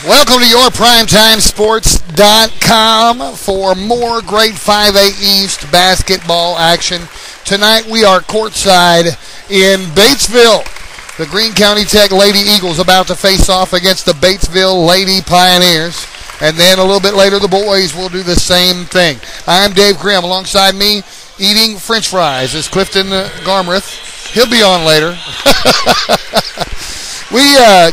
Welcome to YourPrimetimeSports.com for more great 5A East basketball action. Tonight we are courtside in Batesville. The Greene County Tech Lady Eagles about to face off against the Batesville Lady Pioneers. And then a little bit later the boys will do the same thing. I'm Dave Grimm. Alongside me eating French fries is Clifton Garmrath. He'll be on later. We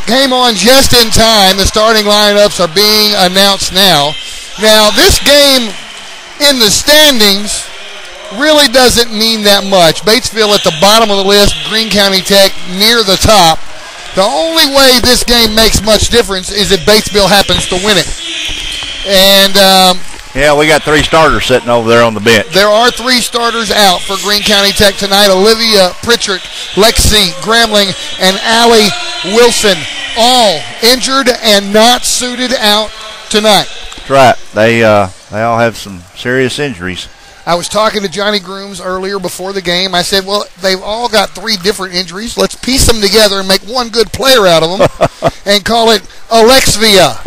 came on just in time. The starting lineups are being announced now. Now, this game in the standings really doesn't mean that much. Batesville at the bottom of the list, Greene County Tech near the top. The only way this game makes much difference is if Batesville happens to win it. And yeah, we got three starters sitting over there on the bench. There are three starters out for Greene County Tech tonight. Olivia Pritchard, Lexi Gramling, and Allie Wilson, all injured and not suited out tonight. That's right. They all have some serious injuries. I was talking to Johnny Grooms earlier before the game. I said, well, they've all got three different injuries. Let's piece them together and make one good player out of them and call it Alexvia.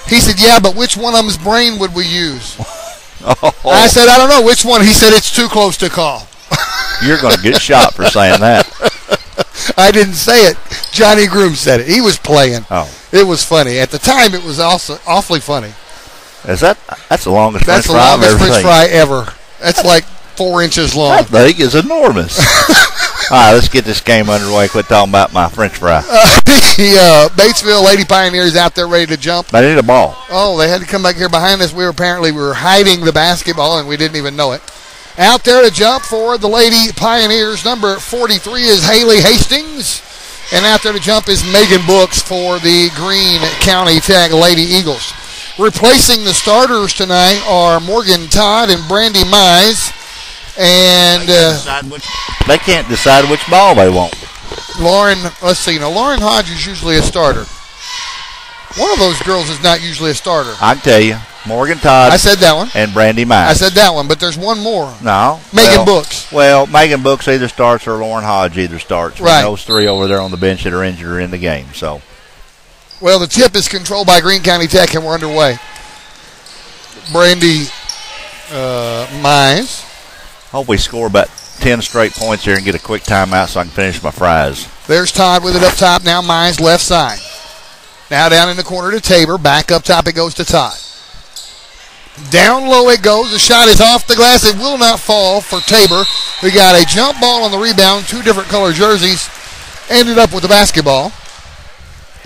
He said, yeah, but which one of them's brain would we use? Oh. I said, I don't know which one. He said, it's too close to call. You're going to get shot for saying that. I didn't say it. Johnny Groom said it. He was playing. Oh. It was funny. At the time, it was also awfully funny. That's the longest French fry I've ever seen. That's the longest French fry ever. That's like 4 inches long. That thing is enormous. All right, let's get this game underway. Quit talking about my French fry. The Batesville Lady Pioneers out there ready to jump. They need a ball. Oh, they had to come back here behind us. We were hiding the basketball, and we didn't even know it. Out there to jump for the Lady Pioneers. Number 43 is Haley Hastings. And out there to jump is Megan Brooks for the Greene County Tech Lady Eagles. Replacing the starters tonight are Morgan Todd and Brandy Mize. And they can't decide which ball they want. Lauren Hodge is usually a starter. One of those girls is not usually a starter. I can tell you. Morgan Todd. I said that one. And Brandy Mize. I said that one, but there's one more. No. Megan Brooks. Well, Megan Brooks either starts or Lauren Hodge either starts. Right. Those three over there on the bench that are injured are in the game. So. Well, the tip is controlled by Greene County Tech, and we're underway. Brandy Mize. Hope we score about 10 straight points here and get a quick timeout so I can finish my fries. There's Todd with it up top. Now Mize left side. Now down in the corner to Tabor. Back up top it goes to Todd. Down low it goes. The shot is off the glass. It will not fall for Tabor. We got a jump ball on the rebound. Two different color jerseys. Ended up with the basketball.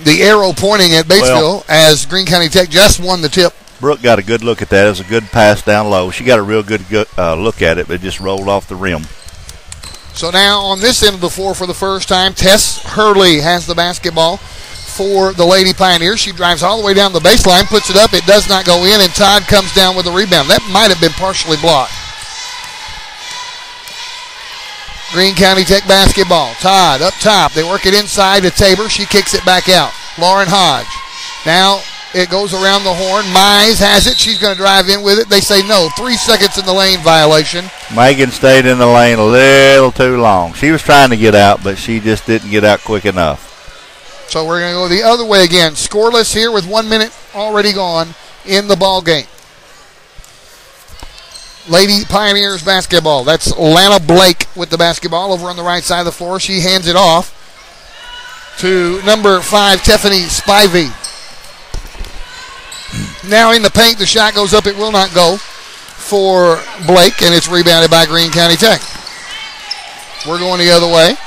The arrow pointing at Batesville as Greene County Tech just won the tip. Brooke got a good look at that. It was a good pass down low. She got a real good look at it, but it just rolled off the rim. So now on this end of the floor for the first time, Tess Hurley has the basketball for the Lady Pioneers. She drives all the way down the baseline, puts it up. It does not go in, and Todd comes down with the rebound. That might have been partially blocked. Greene County Tech basketball. Todd up top. They work it inside to Tabor. She kicks it back out. Lauren Hodge. Now it goes around the horn. Mize has it. She's going to drive in with it. They say no. 3 seconds in the lane violation. Megan stayed in the lane a little too long. She was trying to get out, but she just didn't get out quick enough. So we're going to go the other way again. Scoreless here with 1 minute already gone in the ball game. Lady Pioneers basketball. That's Lana Blake with the basketball over on the right side of the floor. She hands it off to number 5, Tiffany Spivey. Now in the paint, the shot goes up. It will not go for Blake, and it's rebounded by Greene County Tech. We're going the other way.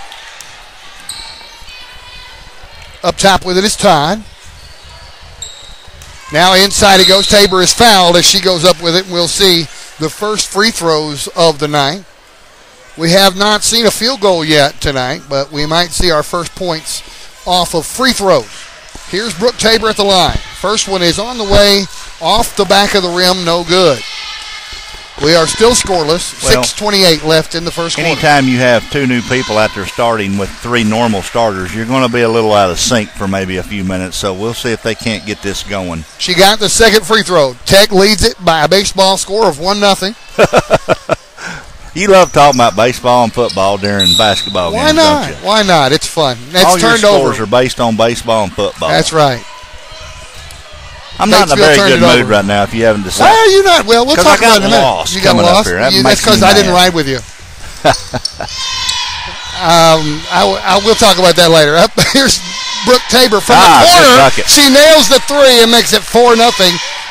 Up top with it is Todd. Now inside it goes. Tabor is fouled as she goes up with it, and we'll see the first free throws of the night. We have not seen a field goal yet tonight, but we might see our first points off of free throws. Here's Brooke Tabor at the line. First one is on the way, off the back of the rim, no good. We are still scoreless. 6:28 left in the first quarter. Anytime you have two new people out there starting with three normal starters, you're going to be a little out of sync for maybe a few minutes, so we'll see if they can't get this going. She got the second free throw. Tech leads it by a baseball score of 1-0. You love talking about baseball and football during basketball games, don't you? Why not? It's fun. That's all turned your scores over. are based on baseball and football. That's right. I'm not in a very good mood right now, if you haven't decided. Why are you not? Well, we'll talk about it in a minute. Lost you got lost? That's because I didn't ride with you. I will talk about that later. Here's Brooke Tabor from the corner. She nails the three and makes it 4-0.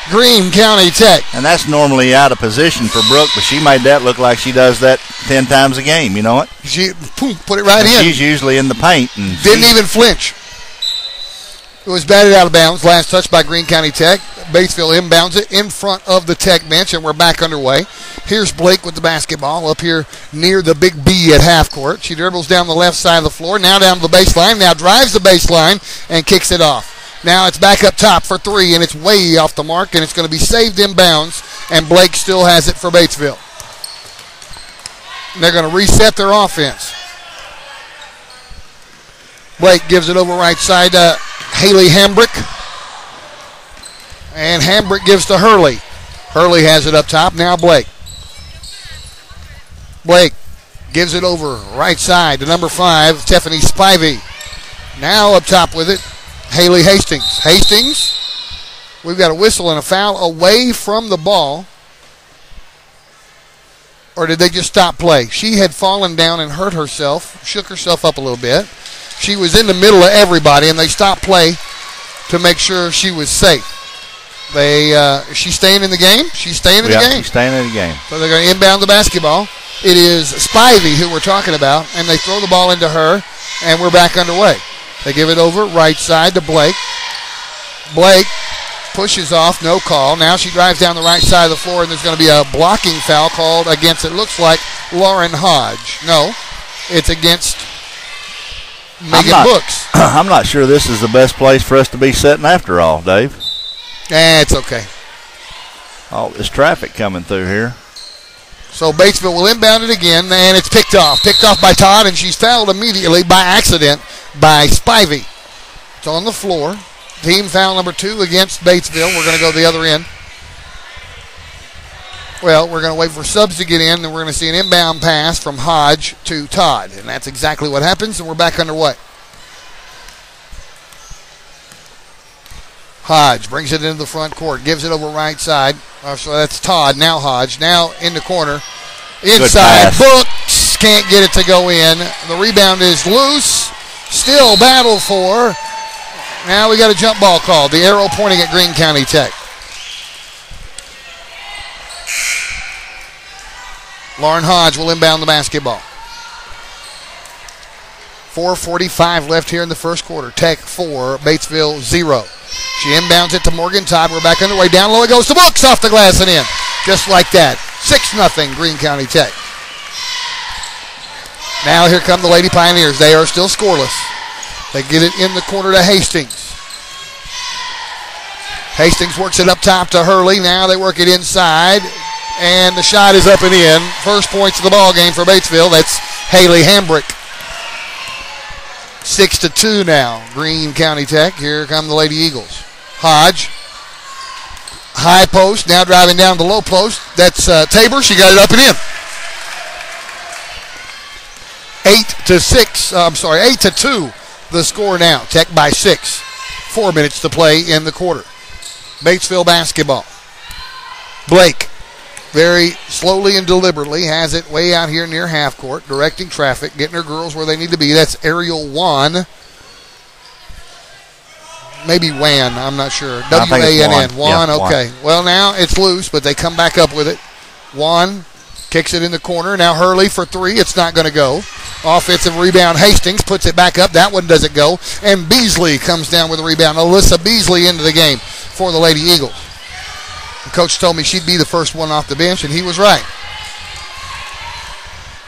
Greene County Tech. And that's normally out of position for Brooke, but she made that look like she does that 10 times a game, you know what? She put it right in. She's usually in the paint. And didn't even flinch. It was batted out of bounds. Last touch by Greene County Tech. Batesville inbounds it in front of the Tech bench, and we're back underway. Here's Blake with the basketball up here near the big B at half court. She dribbles down the left side of the floor, now down to the baseline, now drives the baseline and kicks it off. Now it's back up top for three, and it's way off the mark, and it's going to be saved in bounds, and Blake still has it for Batesville. And they're going to reset their offense. Blake gives it over right side to Haley Hambrick. And Hambrick gives to Hurley. Hurley has it up top. Now Blake. Blake gives it over right side to number 5, Tiffany Spivey. Now up top with it, Haley Hastings. Hastings, we've got a whistle and a foul away from the ball. Or did they just stop play? She had fallen down and hurt herself, shook herself up a little bit. She was in the middle of everybody, and they stopped play to make sure she was safe. She's staying in the game? She's staying in the game. She's staying in the game. So they're going to inbound the basketball. It is Spivey who we're talking about, and they throw the ball into her, and we're back underway. They give it over right side to Blake. Blake pushes off, no call. Now she drives down the right side of the floor, and there's going to be a blocking foul called against, it looks like, Lauren Hodge. No, it's against Megan Books. I'm not sure this is the best place for us to be sitting after all, Dave. It's okay. All this traffic coming through here. So Batesville will inbound it again, and it's picked off. Picked off by Todd, and she's fouled immediately by accident by Spivey. It's on the floor. Team foul number 2 against Batesville. We're going to go the other end. Well, we're going to wait for subs to get in, and we're going to see an inbound pass from Hodge to Todd. And that's exactly what happens, and we're back underway. Hodge brings it into the front court, gives it over right side. So that's Todd, now Hodge. Now in the corner. Inside, Books can't get it to go in. The rebound is loose. Still battle for. Now we got a jump ball call. The arrow pointing at Greene County Tech. Lauren Hodge will inbound the basketball. 4:45 left here in the first quarter. Tech 4, Batesville 0. She inbounds it to Morgan Todd. We're back underway. Down low it goes to Books, off the glass and in. Just like that. 6-0 Greene County Tech. Now here come the Lady Pioneers. They are still scoreless. They get it in the corner to Hastings. Hastings works it up top to Hurley. Now they work it inside. And the shot is up and in. First points of the ball game for Batesville. That's Haley Hambrick. 6-2 now. Greene County Tech. Here come the Lady Eagles. Hodge. High post. Now driving down the low post. That's Tabor. She got it up and in. 8-2 the score now. Tech by 6. 4 minutes to play in the quarter. Batesville basketball. Blake very slowly and deliberately has it way out here near half court, directing traffic, getting her girls where they need to be. That's Ariel Wan. Maybe Wan, I'm not sure. W-A-N-N. Wan, yeah, okay. Wan. Well, now it's loose, but they come back up with it. Wan kicks it in the corner. Now Hurley for 3. It's not going to go. Offensive rebound. Hastings puts it back up. That one doesn't go. And Beasley comes down with a rebound. Alyssa Beasley into the game for the Lady Eagles. The coach told me she'd be the first one off the bench, and he was right.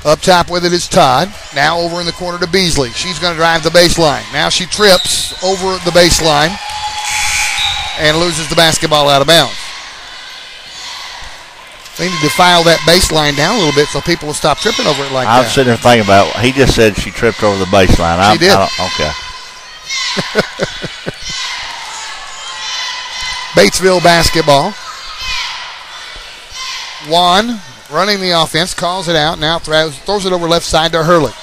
Up top with it is Todd. Now over in the corner to Beasley. She's going to drive the baseline. Now she trips over the baseline and loses the basketball out of bounds. They need to file that baseline down a little bit so people will stop tripping over it like that. I was sitting there thinking about it. He just said she tripped over the baseline. She did. Okay. Batesville basketball. Juan running the offense, calls it out, now throws it over left side to Hurley.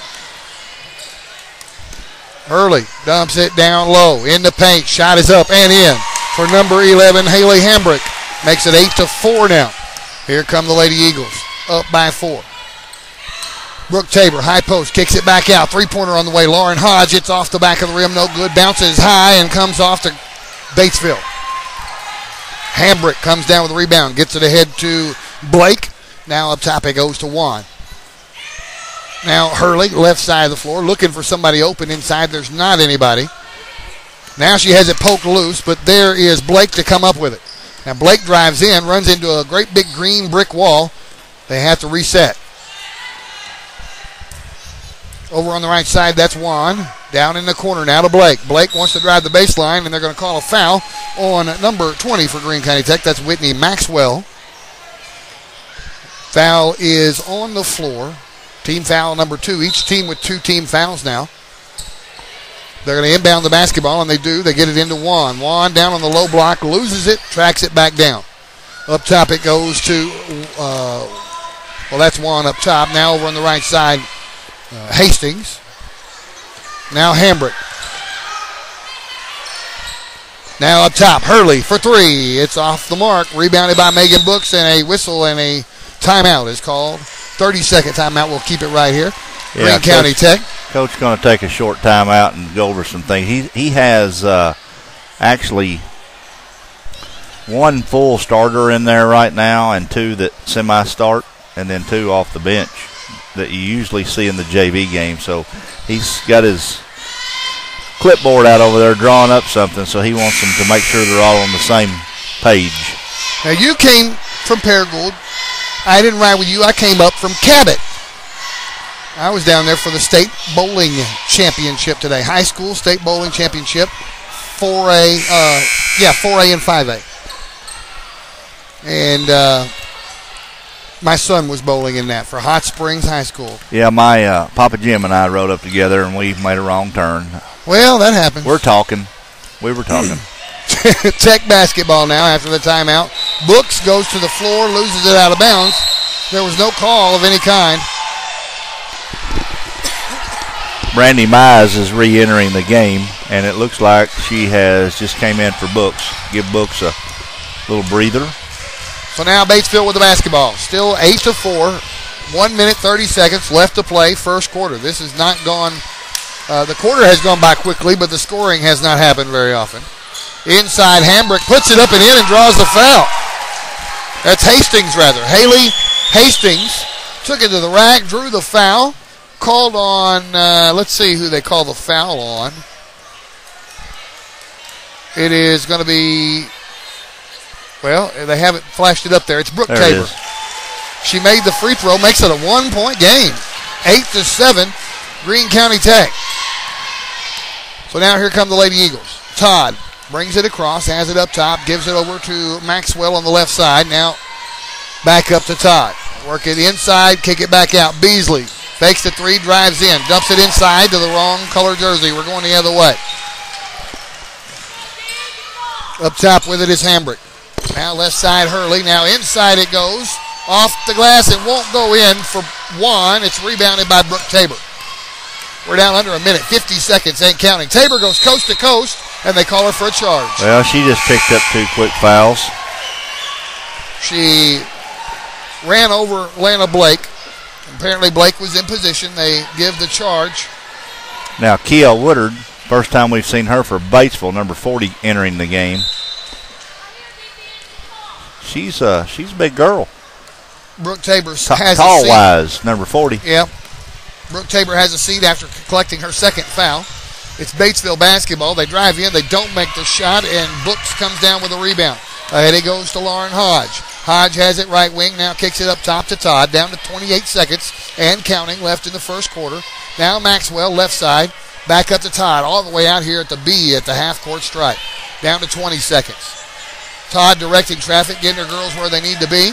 Hurley dumps it down low in the paint. Shot is up and in. for number 11, Haley Hambrick. Makes it 8-4 now. Here come the Lady Eagles, up by 4. Brooke Tabor, high post, kicks it back out. Three-pointer on the way. Lauren Hodge, it's off the back of the rim, no good. Bounces high and comes off to Batesville. Hambrick comes down with the rebound, gets it ahead to Blake. Now up top it goes to Juan. Now Hurley, left side of the floor, looking for somebody open inside. There's not anybody. Now she has it poked loose, but there is Blake to come up with it. Now Blake drives in, runs into a great big green brick wall. They have to reset. Over on the right side, that's Juan. Down in the corner now to Blake. Blake wants to drive the baseline, and they're going to call a foul on number 20 for Greene County Tech. That's Whitney Maxwell. Foul is on the floor. Team foul number 2. Each team with 2 team fouls now. They're going to inbound the basketball, and they do. They get it into Juan. Juan down on the low block, loses it, tracks it back down. Up top it goes to, that's Juan up top. Now over on the right side, Hastings. Now Hambrick. Now up top, Hurley for 3. It's off the mark. Rebounded by Megan Brooks, and a whistle and a timeout is called. 30-second timeout. We'll keep it right here. Yeah, Greene County Tech. Coach going to take a short timeout and go over some things. He has actually 1 full starter in there right now and 2 that semi-start, and then 2 off the bench that you usually see in the JV game. So he's got his clipboard out over there drawing up something, so he wants them to make sure they're all on the same page. Now you came from Paragould. I didn't ride with you. I came up from Cabot. I was down there for the state bowling championship today. High school state bowling championship. 4A and 5A. And my son was bowling in that for Hot Springs High School. Yeah, my Papa Jim and I rode up together, and we made a wrong turn. Well, that happens. We were talking. Tech basketball now after the timeout. Brooks goes to the floor, loses it out of bounds. There was no call of any kind. Brandy Mize is re-entering the game, and it looks like she has just came in for Brooks. Give Brooks a little breather. So now Batesville with the basketball. Still 8-4. 1 minute, 30 seconds left to play first quarter. This has not gone, the quarter has gone by quickly, but the scoring has not happened very often. Inside, Hambrick puts it up and in and draws the foul. That's Hastings, rather. Haley Hastings took it to the rack, drew the foul. Called on, let's see who they call the foul on. It is going to be, well, they haven't flashed it up there. It's Brooke Tabor. She made the free throw, makes it a 1-point game. 8-7, Greene County Tech. So now here come the Lady Eagles. Todd brings it across, has it up top, gives it over to Maxwell on the left side. Now back up to Todd. Work it inside, kick it back out. Beasley fakes the 3, drives in, dumps it inside to the wrong color jersey. We're going the other way. Up top with it is Hambrick. Now left side Hurley. Now inside it goes. Off the glass. It won't go in for Juan. It's rebounded by Brooke Tabor. We're down under a minute. 50 seconds, ain't counting. Tabor goes coast to coast, and they call her for a charge. Well, she just picked up 2 quick fouls. She ran over Lana Blake. Apparently Blake was in position. They give the charge. Now Kia Woodard, first time we've seen her for Batesville, number 40 entering the game. She's a big girl. Brooke Tabor has a seat. Tall-wise, number 40. Yeah. Brooke Tabor has a seat after collecting her second foul. It's Batesville basketball. They drive in. They don't make the shot, and Brooks comes down with a rebound. Ahead it goes to Lauren Hodge. Hodge has it right wing, now kicks it up top to Todd, down to 28 seconds and counting left in the first quarter. Now Maxwell, left side, back up to Todd, all the way out here at the B at the half-court stripe. Down to 20 seconds. Todd directing traffic, getting her girls where they need to be.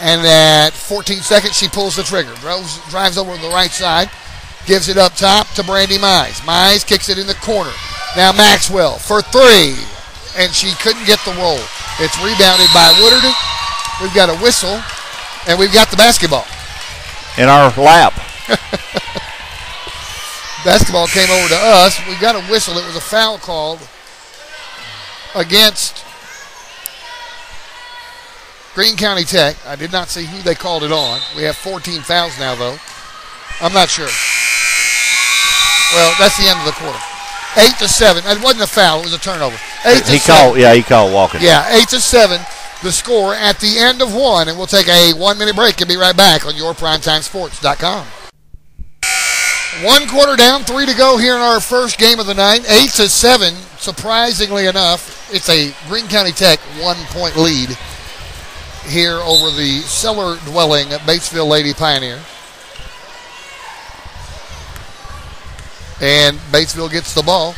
And at 14 seconds, she pulls the trigger. Drives over to the right side, gives it up top to Brandy Mize. Mize kicks it in the corner. Now Maxwell for 3, and she couldn't get the roll. It's rebounded by Woodard. We've got a whistle, and we've got the basketball. In our lap. Basketball came over to us. We got a whistle. It was a foul called against Greene County Tech. I did not see who they called it on. We have 14 fouls now, though. I'm not sure. Well, that's the end of the quarter. 8-7. It wasn't a foul. It was a turnover. 8-7. He called walking. Yeah, 8-7. The score at the end of one, and we'll take a 1-minute break and be right back on YourPrimetimeSports.com. 1 quarter down, 3 to go here in our first game of the night. 8-7. Surprisingly enough, it's a Greene County Tech 1-point lead here over the cellar-dwelling Batesville Lady Pioneers. And Batesville gets the ball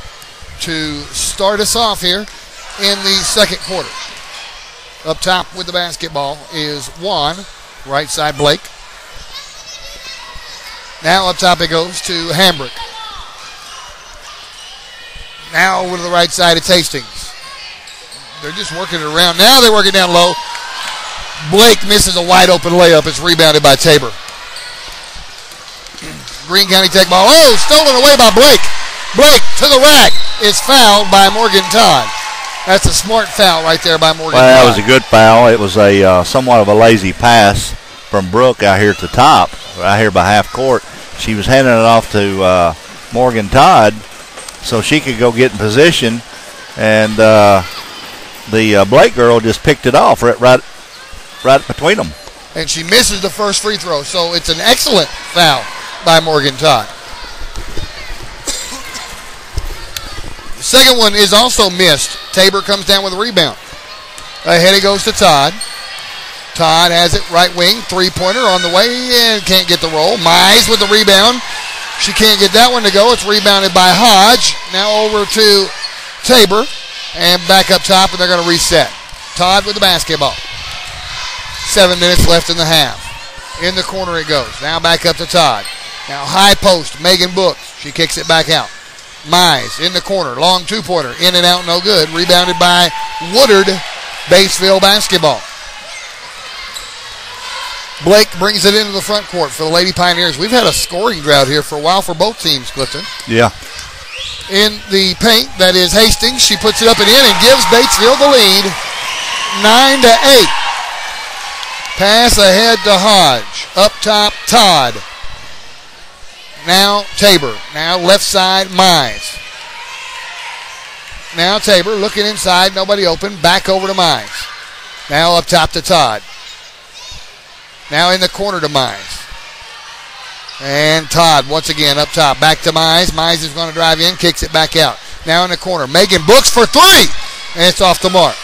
to start us off here in the second quarter. Up top with the basketball is Juan, right side Blake. Now up top it goes to Hambrick. Now over to the right side it's Hastings. They're just working it around. Now they're working down low. Blake misses a wide open layup. It's rebounded by Tabor. Greene County Tech ball. Oh, stolen away by Blake. Blake to the rack is fouled by Morgan Todd. That's a smart foul right there by Morgan Todd. That was a good foul. It was a somewhat of a lazy pass from Brooke out here at the top, right here by half court. She was handing it off to Morgan Todd so she could go get in position, and the Blake girl just picked it off right between them. And she misses the first free throw, so it's an excellent foul by Morgan Todd. The second one is also missed. Tabor comes down with a rebound. Ahead it goes to Todd. Todd has it right wing, three-pointer on the way and can't get the roll. Mize with the rebound. She can't get that one to go. It's rebounded by Hodge. Now over to Tabor and back up top, and they're going to reset. Todd with the basketball. 7 minutes left in the half. In the corner it goes. Now back up to Todd. Now high post, Megan Brooks. She kicks it back out. Mize in the corner, long two-pointer, in and out, no good. Rebounded by Woodard. Batesville basketball. Blake brings it into the front court for the Lady Pioneers. We've had a scoring drought here for a while for both teams, Clifton. Yeah. In the paint, that is Hastings. She puts it up and in and gives Batesville the lead. 9-8. Pass ahead to Hodge. Up top, Todd. Now Tabor. Now left side, Mize. Now Tabor looking inside. Nobody open. Back over to Mize. Now up top to Todd. Now in the corner to Mize. And Todd once again up top. Back to Mize. Mize is going to drive in. Kicks it back out. Now in the corner. Megan Brooks for three. And it's off the mark.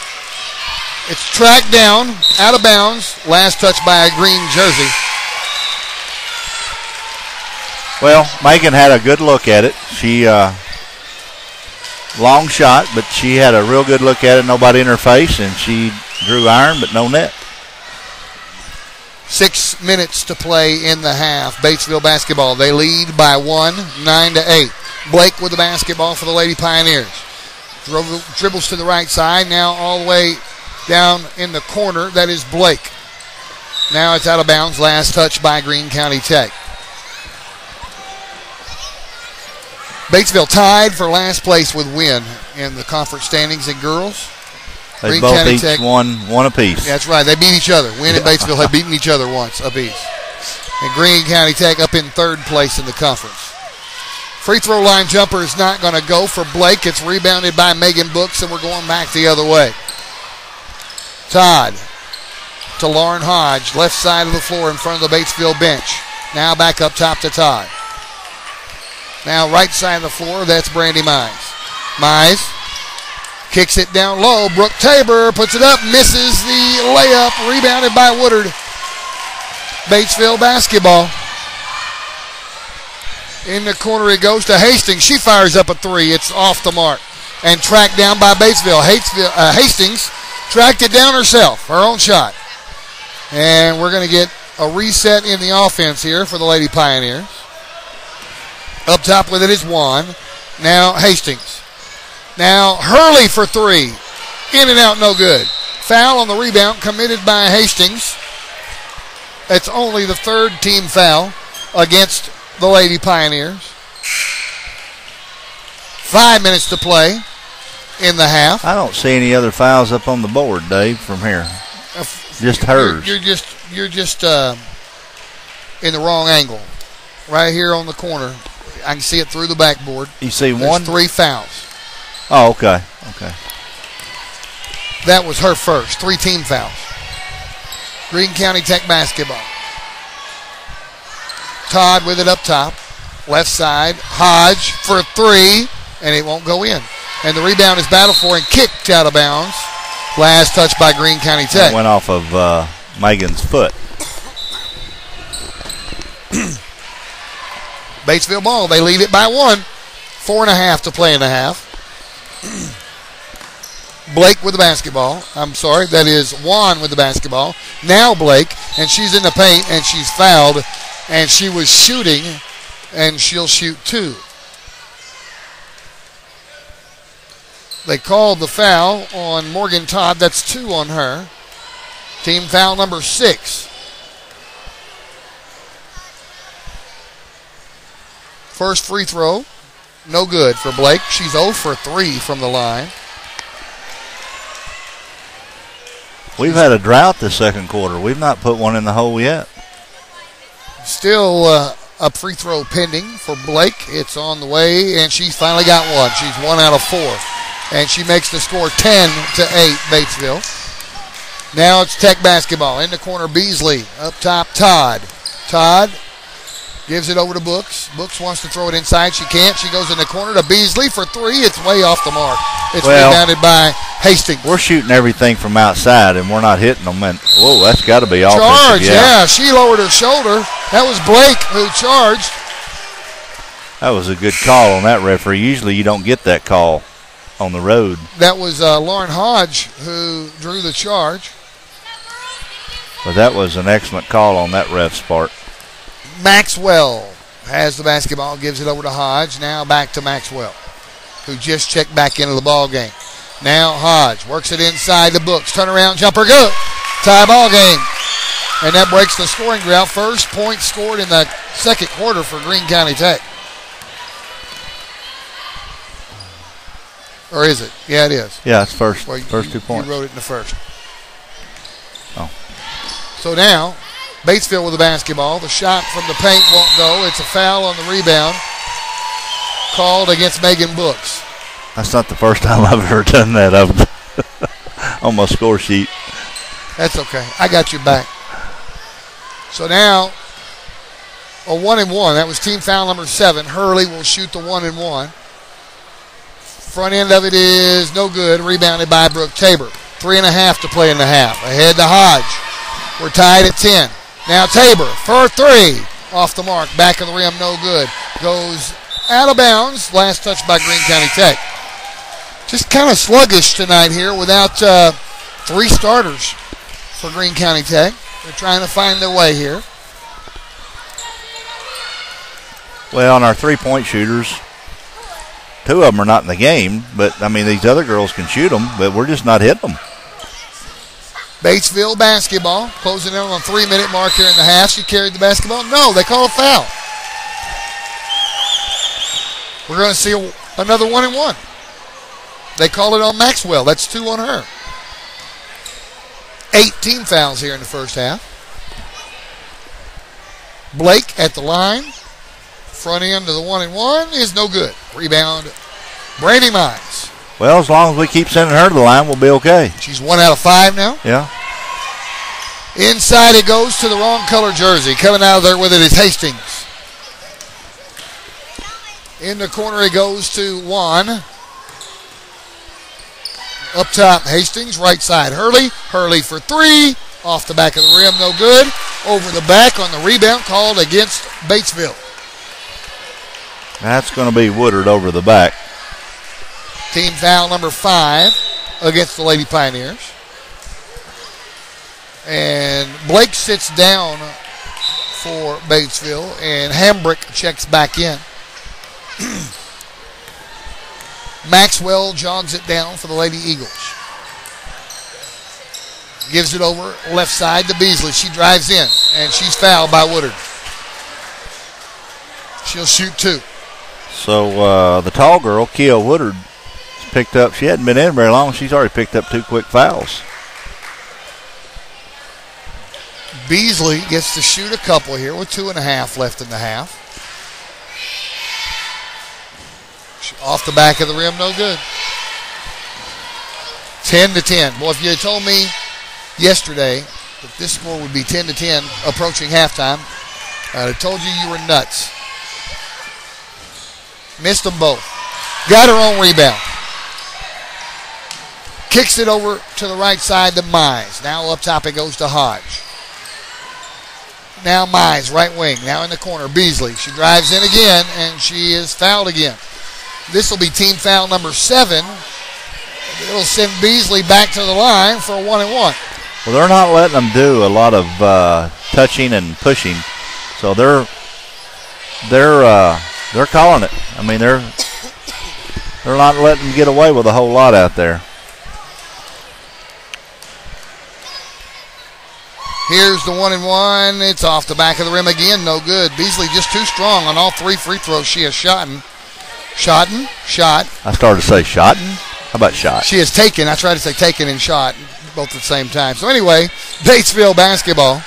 It's tracked down. Out of bounds. Last touch by a green jersey. Well, Megan had a good look at it. She, long shot, but she had a real good look at it. Nobody in her face, and she drew iron, but no net. 6 minutes to play in the half. Batesville basketball. They lead by 1, 9-8. Blake with the basketball for the Lady Pioneers. Dribbles to the right side. Now all the way down in the corner. That is Blake. Now it's out of bounds. Last touch by Greene County Tech. Batesville tied for last place with Wynn in the conference standings in girls. They Greene both County each Tech, one apiece. That's right. They beat each other. Wynn and Batesville have beaten each other once apiece. And Greene County Tech up in third place in the conference. Free throw line jumper is not going to go for Blake. It's rebounded by Megan Brooks, and we're going back the other way. Todd to Lauren Hodge, left side of the floor in front of the Batesville bench. Now back up top to Todd. Now right side of the floor, that's Brandy Mize. Mize kicks it down low. Brooke Tabor puts it up, misses the layup, rebounded by Woodard. Batesville basketball. In the corner it goes to Hastings. She fires up a three. It's off the mark. And tracked down by Batesville. Hastings tracked it down herself, her own shot. And we're going to get a reset in the offense here for the Lady Pioneers. Up top with it is Juan. Now Hastings. Now Hurley for three. In and out, no good. Foul on the rebound committed by Hastings. It's only the third team foul against the Lady Pioneers. 5 minutes to play. in the half. I don't see any other fouls up on the board, Dave, from here. Just hers. You're just in the wrong angle. Right here on the corner. I can see it through the backboard. You see There's one? 3 fouls. Oh, okay. Okay. That was her first. 3 team fouls. Greene County Tech basketball. Todd with it up top. Left side. Hodge for 3, and it won't go in. And the rebound is battled for and kicked out of bounds. Last touch by Greene County Tech. It went off of Megan's foot. Batesville ball. They lead it by 1. 4.5 to play in the half. Blake with the basketball. I'm sorry, that is Juan with the basketball. Now Blake, and she's in the paint, and she's fouled, and she was shooting, and she'll shoot 2. They called the foul on Morgan Todd. That's 2 on her. Team foul number 6. First free throw, no good for Blake. She's 0 for 3 from the line. We've had a drought this second quarter. We've not put one in the hole yet. Still a free throw pending for Blake. It's on the way, and she's finally got one. She's 1 out of 4. And she makes the score 10-8, Batesville. Now it's Tech basketball. In the corner, Beasley. Up top, Todd. Todd gives it over to Brooks. Brooks wants to throw it inside. She can't. She goes in the corner to Beasley for 3. It's way off the mark. It's rebounded by Hastings. We're shooting everything from outside, and we're not hitting them. And whoa, that's got to be offensive. Charge, yeah. She lowered her shoulder. That was Blake who charged. That was a good call on that referee. Usually you don't get that call on the road. That was Lauren Hodge who drew the charge. But that was an excellent call on that ref's part. Maxwell has the basketball, gives it over to Hodge. Now back to Maxwell, who just checked back into the ball game. Now Hodge works it inside the Books. Turnaround jumper, good. Tie ball game. And that breaks the scoring drought. First point scored in the second quarter for Greene County Tech. Or is it? Yeah, it is. Yeah, it's first. Well, first 2 points. You wrote it in the first. Oh. So now, Batesville with the basketball. The shot from the paint won't go. It's a foul on the rebound. Called against Megan Books. That's not the first time I've ever done that on my score sheet. That's okay. I got you back. So now, a 1-and-1. That was team foul number 7. Hurley will shoot the 1-and-1. Front end of it is no good. Rebounded by Brooke Tabor. 3.5 to play in the half. Ahead to Hodge. We're tied at 10. Now Tabor for 3. Off the mark. Back of the rim, no good. Goes out of bounds. Last touch by Greene County Tech. Just kind of sluggish tonight here without 3 starters for Greene County Tech. They're trying to find their way here. Well, on our 3-point shooters, 2 of them are not in the game, but, I mean, these other girls can shoot them, but we're just not hitting them. Batesville basketball, closing in on a 3-minute mark here in the half. She carried the basketball. No, they call a foul. We're going to see another 1-and-1. They call it on Maxwell. That's 2 on her. 18 fouls here in the first half. Blake at the line. Front end of the 1-and-1 is no good. Rebound, Brandy Mize. Well, as long as we keep sending her to the line, we'll be okay. She's 1 out of 5 now. Yeah. Inside it goes to the wrong color jersey. Coming out of there with it is Hastings. In the corner it goes to Juan. Up top, Hastings. Right side, Hurley. Hurley for 3. Off the back of the rim, no good. Over the back on the rebound, called against Batesville. That's going to be Woodard over the back. Team foul number 5 against the Lady Pioneers. And Blake sits down for Batesville, and Hambrick checks back in. Maxwell jogs it down for the Lady Eagles. Gives it over left side to Beasley. She drives in, and she's fouled by Woodard. She'll shoot 2. So the tall girl, Kia Woodard, is picked up. She hadn't been in very long. She's already picked up 2 quick fouls. Beasley gets to shoot a couple here with 2.5 left in the half. Off the back of the rim, no good. 10-10. Boy, if you had told me yesterday that this score would be 10-10 approaching halftime, I'd have told you were nuts. Missed them both. Got her own rebound. Kicks it over to the right side to Mize. Now up top it goes to Hodge. Now Mize, right wing. Now in the corner, Beasley. She drives in again, and she is fouled again. This will be team foul number 7. It'll send Beasley back to the line for a 1-and-1. Well, they're not letting them do a lot of touching and pushing, so they're calling it. I mean, they're not letting them get away with a whole lot out there. Here's the 1-and-1. It's off the back of the rim again. No good. Beasley just too strong on all 3 free throws she has shot. Shot. I started to say shot. How about shot? She has taken. I tried to say taken and shot both at the same time. So anyway, Batesville basketball.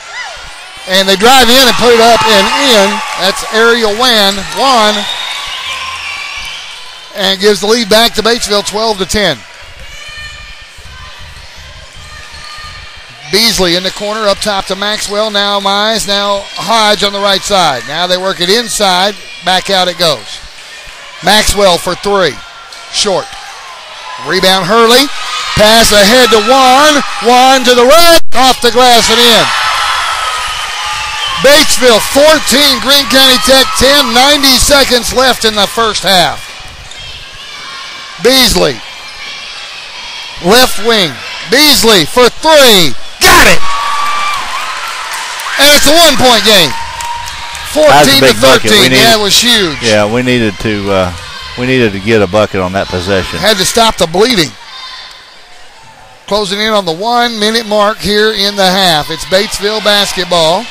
And they drive in and put it up and in. That's Ariel Wan. And gives the lead back to Batesville 12-10. Beasley in the corner, up top to Maxwell. Now Mize, now Hodge on the right side. Now they work it inside. Back out it goes. Maxwell for 3. Short. Rebound Hurley. Pass ahead to Wan to the right. Off the glass and in. Batesville 14, Greene County Tech 10. 90 seconds left in the first half. Beasley. Left wing. Beasley for 3. Got it. And it's a 1-point game. 14-13. That was huge. Yeah, we needed to get a bucket on that possession. Had to stop the bleeding. Closing in on the 1-minute mark here in the half. It's Batesville basketball.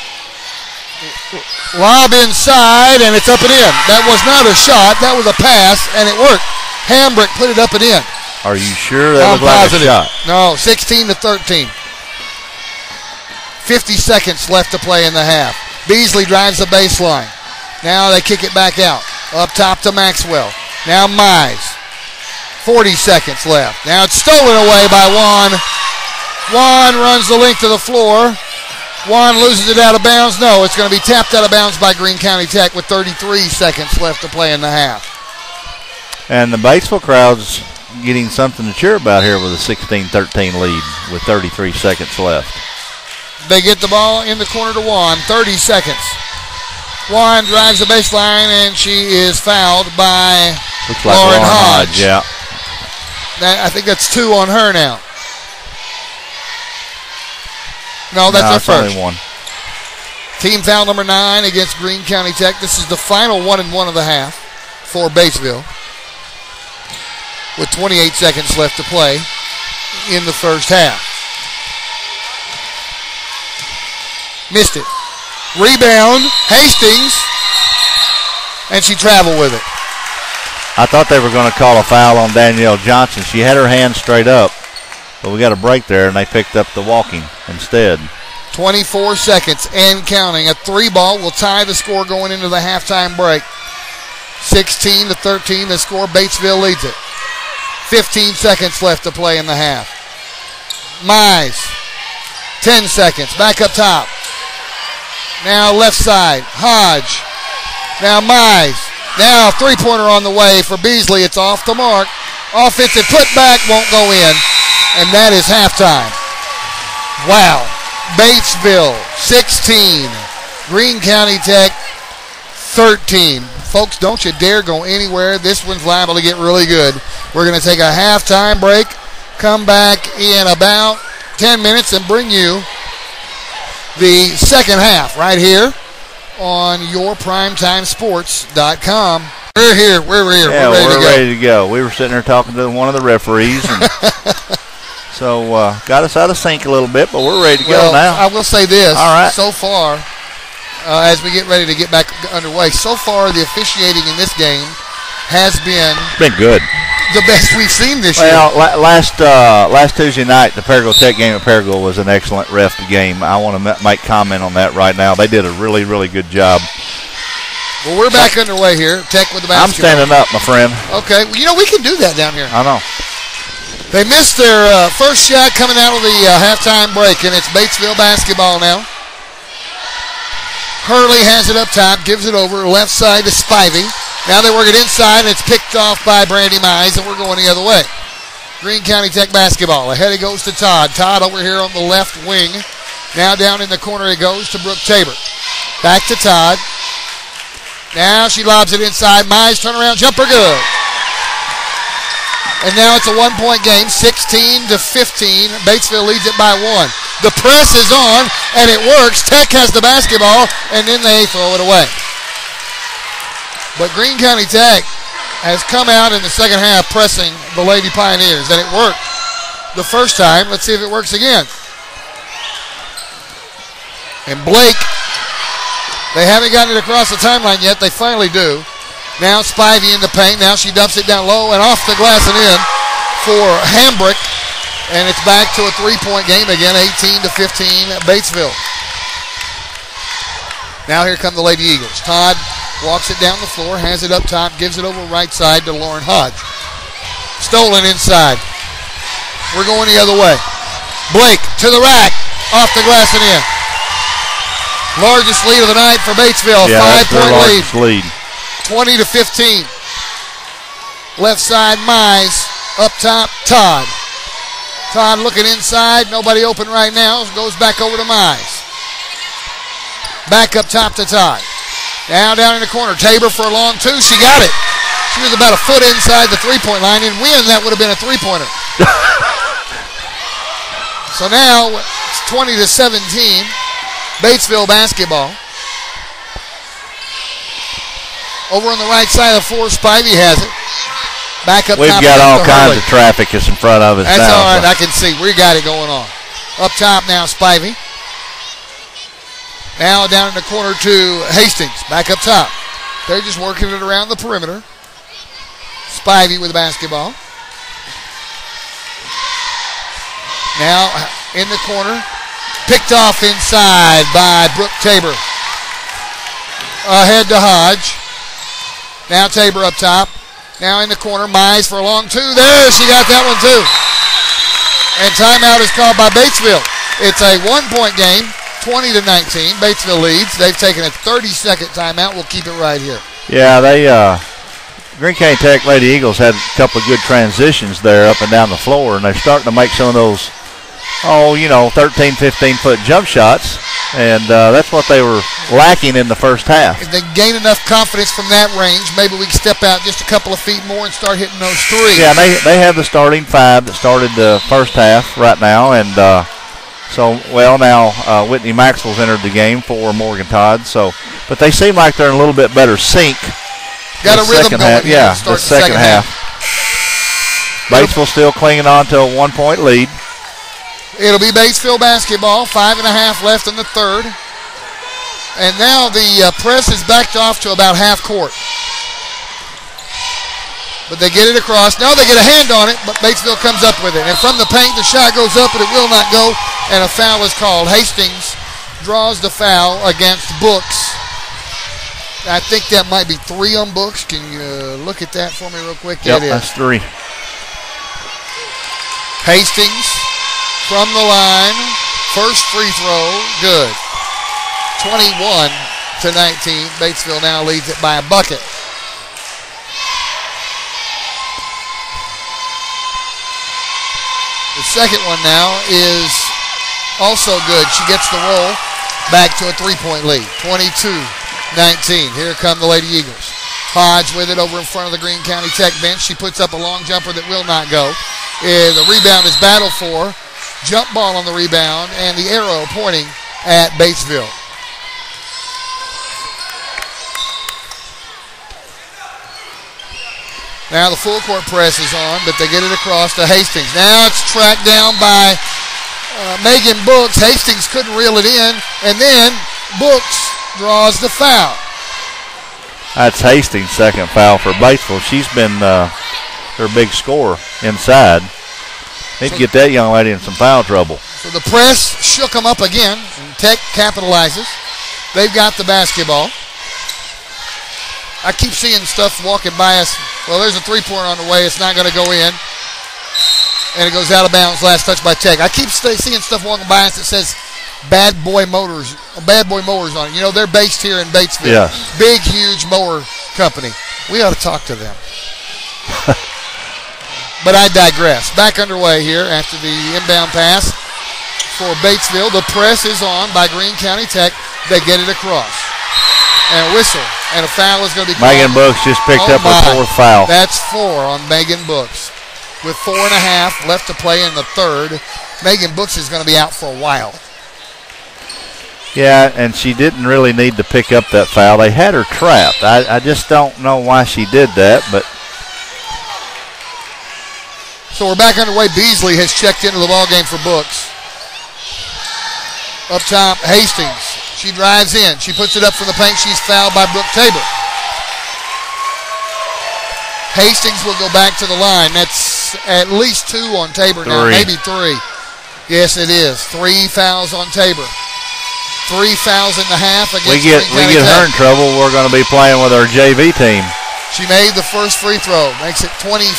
Lob inside, and it's up and in. That was not a shot. That was a pass, and it worked. Hambrick put it up and in. Are you sure that was like a shot? No, 16-13. 50 seconds left to play in the half. Beasley drives the baseline. Now they kick it back out. Up top to Maxwell. Now Mize. 40 seconds left. Now it's stolen away by Wan. Wan runs the length of the floor. Wan loses it out of bounds. No, it's going to be tapped out of bounds by Greene County Tech with 33 seconds left to play in the half. And the Batesville crowd's getting something to cheer about here with a 16-13 lead with 33 seconds left. They get the ball in the corner to Wan. 30 seconds. Wan drives the baseline, and she is fouled by Lauren Hodge. Yeah. I think that's 2 on her now. No, that's her first. Only 1. Team foul number 9 against Greene County Tech. This is the final 1-and-1 of the half for Batesville, with 28 seconds left to play in the first half. Missed it. Rebound, Hastings, and she traveled with it. I thought they were going to call a foul on Danielle Johnson. She had her hand straight up, but we got a break there, and they picked up the walking instead. 24 seconds and counting. A 3-ball will tie the score going into the halftime break. 16-13, the score. Batesville leads it. 15 seconds left to play in the half. Mize, 10 seconds. Back up top. Now left side, Hodge. Now Mize. Now 3-pointer on the way for Beasley. It's off the mark. Offensive putback won't go in. And that is halftime. Wow. Batesville 16. Greene County Tech 13. Folks, don't you dare go anywhere. This one's liable to get really good. We're going to take a halftime break. Come back in about 10 minutes and bring you the second half right here on YourPrimetimeSports.com. We're here. Yeah, we're ready to go. We were sitting there talking to one of the referees, and so got us out of sync a little bit, but we're ready to go now. I will say this. All right. So far, as we get ready to get back underway, so far the officiating in this game has been good. the best we've seen this year. Well, last Tuesday night, the Paragould Tech game at Paragould was an excellent ref game. I want to make comment on that right now. They did a really, really good job. Well, we're back underway here. Tech with the basketball. I'm standing up, my friend. Okay. Well, we can do that down here. I know. They missed their first shot coming out of the halftime break, and it's Batesville basketball now. Hurley has it up top, gives it over, left side to Spivey. Now they work it inside, and it's picked off by Brandy Mize, and we're going the other way. Greene County Tech basketball. Ahead it goes to Todd. Todd over here on the left wing. Now down in the corner it goes to Brooke Tabor. Back to Todd. Now she lobs it inside. Mize turnaround jumper good. And now it's a 1-point game, 16-15. Batesville leads it by 1. The press is on, and it works. Tech has the basketball, and then they throw it away. But Greene County Tech has come out in the second half pressing the Lady Pioneers, and it worked the first time. Let's see if it works again. And Blake, they haven't gotten it across the timeline yet. They finally do. Now Spivey in the paint. Now she dumps it down low and off the glass and in for Hambrick. And it's back to a 3-point game again, 18-15 Batesville. Now here come the Lady Eagles. Todd walks it down the floor, has it up top, gives it over right side to Lauren Hodge. Stolen inside. We're going the other way. Blake to the rack, off the glass and in. Largest lead of the night for Batesville, 5-point lead. 20-15. Left side, Mize. Up top, Todd. Todd looking inside. Nobody open right now. Goes back over to Mize. Back up top to Todd. Now down in the corner. Tabor for a long two. She got it. She was about a foot inside the three-point line. And win, that would have been a three-pointer. So now it's 20-17. Batesville basketball. Over on the right side of the floor, Spivey has it. Back up top. We've got all kinds of traffic that's in front of us now. That's all right. I can see. We got it going on. Up top now, Spivey. Now down in the corner to Hastings. Back up top. They're just working it around the perimeter. Spivey with the basketball. Now in the corner. Picked off inside by Brooke Tabor. Ahead to Hodge. Now Tabor up top. Now in the corner, Mize for a long two. There, she got that one too. And timeout is called by Batesville. It's a 1-point game, 20-19. Batesville leads. They've taken a 30-second timeout. We'll keep it right here. Yeah, Greene County Tech Lady Eagles had a couple of good transitions there up and down the floor, and they're starting to make some of those 13, 15-foot jump shots, and that's what they were lacking in the first half. If they gain enough confidence from that range, maybe we can step out just a couple of feet more and start hitting those threes. Yeah, they have the starting five that started the first half right now, and now Whitney Maxwell's entered the game for Morgan Todd, but they seem like they're in a little bit better sync. Got a rhythm going. Yeah, the second half. Batesville still clinging on to a 1-point lead. It'll be Batesville basketball. 5.5 left in the third. And now the press is backed off to about half court. But they get it across. Now they get a hand on it, but Batesville comes up with it. And from the paint, the shot goes up, but it will not go. And a foul is called. Hastings draws the foul against Books. I think that might be 3 on Books. Can you look at that for me real quick? Yep, it is. That's 3. Hastings from the line. First free throw. Good. 21-19. Batesville now leads it by a bucket. The second one now is also good. She gets the roll back to a 3-point lead. 22-19. Here come the Lady Eagles. Hodge with it over in front of the Greene County Tech bench. She puts up a long jumper that will not go. The rebound is battled for. Jump ball on the rebound, and the arrow pointing at Batesville. Now the full court press is on, but they get it across to Hastings. Now it's tracked down by Megan Books. Hastings couldn't reel it in, and then Books draws the foul. That's Hastings' second foul for Batesville. She's been their big scorer inside. Need to get that young lady in some foul trouble. So the press shook them up again, and Tech capitalizes. They've got the basketball. I keep seeing stuff walking by us. Well, there's a three-pointer on the way. It's not going to go in. And it goes out of bounds. Last touch by Tech. I keep seeing stuff walking by us that says Bad Boy Mowers on it. You know, they're based here in Batesville. Yes. Big, huge mower company. We ought to talk to them. But I digress. Back underway here after the inbound pass for Batesville. The press is on by Greene County Tech. They get it across. And a whistle. And a foul is going to be called. Megan Brooks just picked up her fourth foul. That's 4 on Megan Brooks. With 4.5 left to play in the third. Megan Brooks is going to be out for a while. Yeah, and she didn't really need to pick up that foul. They had her trapped. I just don't know why she did that, but. So we're back underway. Beasley has checked into the ballgame for Brooks. Up top, Hastings. She drives in. She puts it up from the paint. She's fouled by Brooke Tabor. Hastings will go back to the line. That's at least 2 on Tabor now, maybe 3. Yes, it is. 3 fouls on Tabor. 3 fouls in the half against we get her in trouble. We're going to be playing with our JV team. She made the first free throw. Makes it 23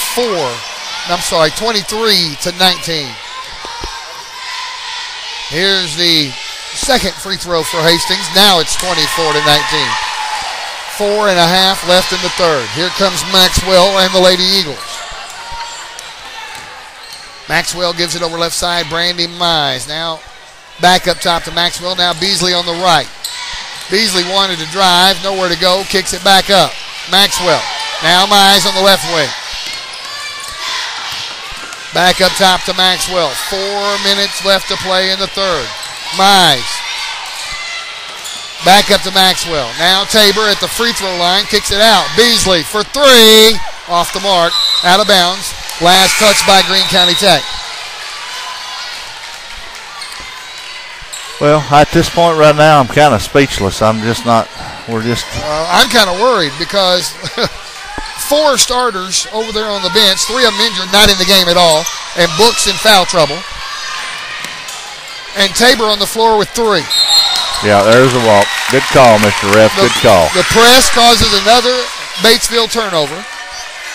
to 19. Here's the second free throw for Hastings. Now it's 24 to 19. 4.5 left in the third. Here comes Maxwell and the Lady Eagles. Maxwell gives it over left side. Brandy Mize now back up top to Maxwell. Now Beasley on the right. Beasley wanted to drive. Nowhere to go. Kicks it back up. Maxwell. Now Mize on the left wing. Back up top to Maxwell. 4 minutes left to play in the third. Mize. Back up to Maxwell. Now Tabor at the free throw line. Kicks it out. Beasley for 3. Off the mark. Out of bounds. Last touch by Greene County Tech. Well, at this point right now, I'm kind of speechless. I'm kind of worried because 4 starters over there on the bench. 3 of them injured, not in the game at all. And Brooks in foul trouble. And Tabor on the floor with 3. Yeah, there's a walk. Good call, Mr. Ref. Good call. The press causes another Batesville turnover.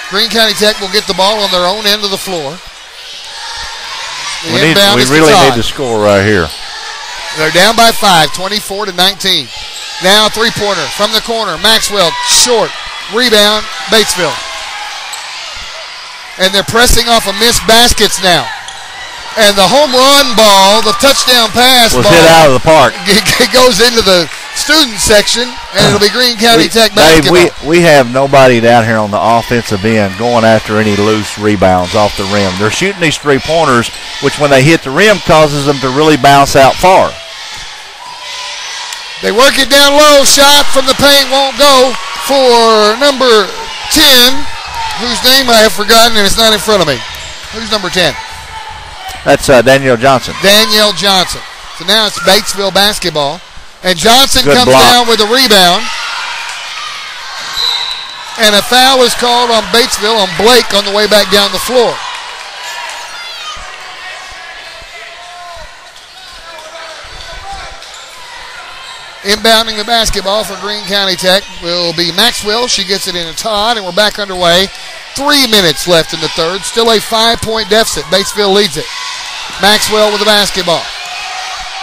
Greene County Tech will get the ball on their own end of the floor. We really need to score right here. They're down by 5, 24 to 19. Now a three-pointer from the corner. Maxwell, short. Rebound, Batesville. And they're pressing off of missed baskets now. And the home run ball, the touchdown pass was ball, hit out of the park. It goes into the student section, and it'll be Greene County Tech basketball. Dave, we have nobody down here on the offensive end going after any loose rebounds off the rim. They're shooting these three-pointers, which when they hit the rim causes them to really bounce out far. They work it down low. Shot from the paint won't go for number 10, whose name I have forgotten, and it's not in front of me. Who's number 10? That's Danielle Johnson. Danielle Johnson. So now it's Batesville basketball. And Johnson Good comes block. down with a rebound. And a foul is called on Batesville on Blake on the way back down the floor. Inbounding the basketball for Greene County Tech will be Maxwell. She gets it in a Todd, and we're back underway. 3 minutes left in the third. Still a 5-point deficit. Batesville leads it. Maxwell with the basketball.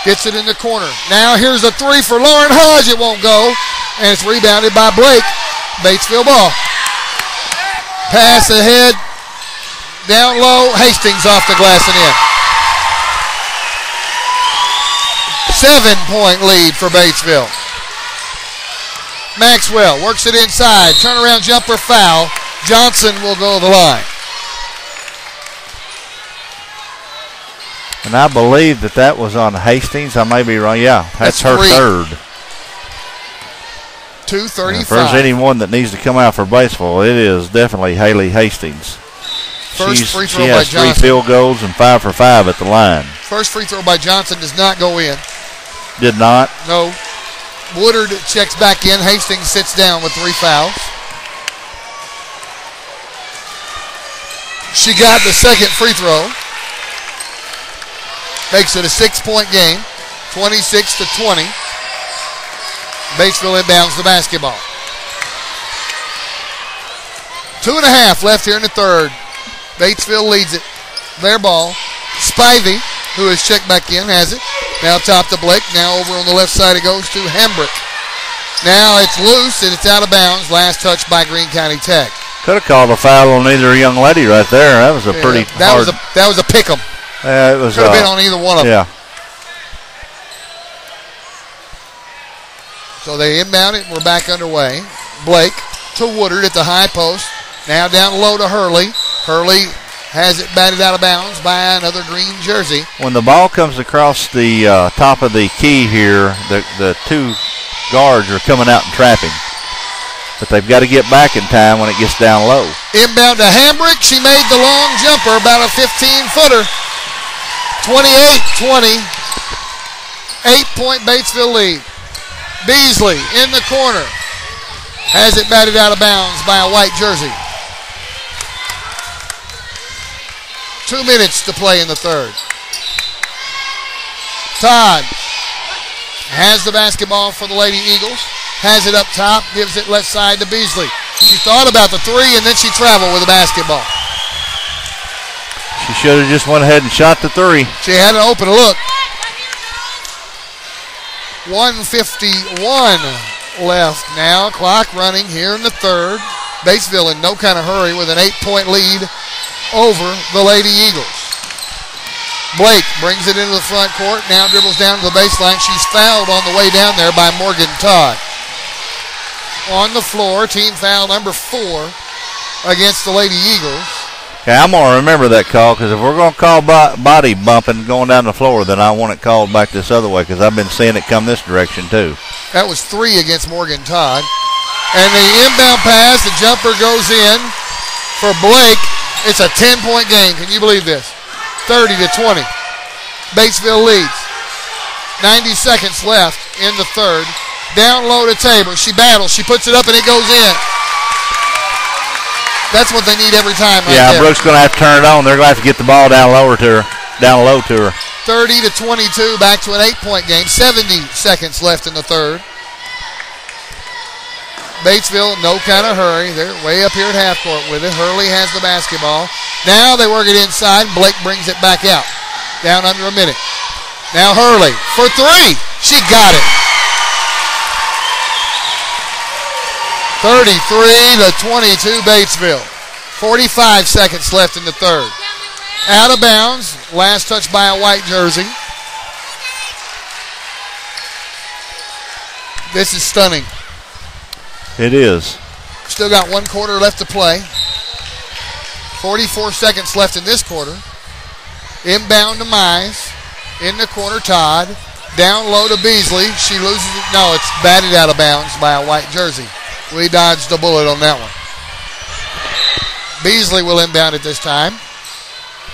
Gets it in the corner. Now here's a 3 for Lauren Hodge. It won't go. And it's rebounded by Blake. Batesville ball. Pass ahead. Down low. Hastings off the glass and in. 7-point lead for Batesville. Maxwell works it inside. Turnaround jumper foul. Johnson will go to the line. And I believe that was on Hastings. I may be wrong. Yeah, that's her 3. third. 2:35. If there's anyone that needs to come out for Batesville, it is definitely Haley Hastings. First free throw she by has Johnson. 3 field goals and 5 for 5 at the line. First free throw by Johnson does not go in. Did not. No. Woodard checks back in. Hastings sits down with 3 fouls. She got the second free throw. Makes it a 6-point game, 26-20. Batesville inbounds the basketball. 2.5 left here in the third. Batesville leads it. Their ball. Spivey, who has checked back in, has it. Now top to Blake. Now over on the left side it goes to Hembrick. Now it's loose and it's out of bounds. Last touch by Greene County Tech. Could have called a foul on either young lady right there. That was a pretty hard. That was a pick 'em. It was. Could have been on either one of them. Yeah. So they inbound it. We're back underway. Blake to Woodard at the high post. Now down low to Hurley. Hurley has it batted out of bounds by another green jersey. When the ball comes across the top of the key here, the two guards are coming out and trapping. But they've got to get back in time when it gets down low. Inbound to Hambrick. She made the long jumper, about a 15-footer. 28-20. 8-point Batesville lead. Beasley in the corner. Has it batted out of bounds by a white jersey. 2 minutes to play in the third. Todd has the basketball for the Lady Eagles. Has it up top, gives it left side to Beasley. She thought about the three, and then she traveled with the basketball. She should have just went ahead and shot the three. She had an open look. 1:51 left now. Clock running here in the third. Batesville in no kind of hurry with an 8-point lead over the Lady Eagles. Blake brings it into the front court. Now dribbles down to the baseline. She's fouled on the way down there by Morgan Todd. On the floor, team foul number 4 against the Lady Eagles. Okay, I'm going to remember that call, because if we're going to call body bumping going down the floor, then I want it called back this other way, because I've been seeing it come this direction too. That was 3 against Morgan Todd. And the inbound pass, the jumper goes in for Blake. It's a 10-point game. Can you believe this? 30-20. Batesville leads. 90 seconds left in the third. Down low to Tabor. She battles. She puts it up and it goes in. That's what they need every time right there. Brooks going to have to turn it on. They're going to have to get the ball down low to her. 30-22, back to an 8-point game. 70 seconds left in the third. Batesville, no kind of hurry. They're way up here at half court with it. Hurley has the basketball. Now they work it inside. Blake brings it back out. Down under a minute. Now Hurley for 3. She got it. 33-22 Batesville. 45 seconds left in the third. Out of bounds. Last touch by a white jersey. This is stunning. It is. Still got 1 quarter left to play. 44 seconds left in this quarter. Inbound to Mize. In the corner, Todd. Down low to Beasley. She loses it. No, it's batted out of bounds by a white jersey. We dodged a bullet on that one. Beasley will inbound it this time.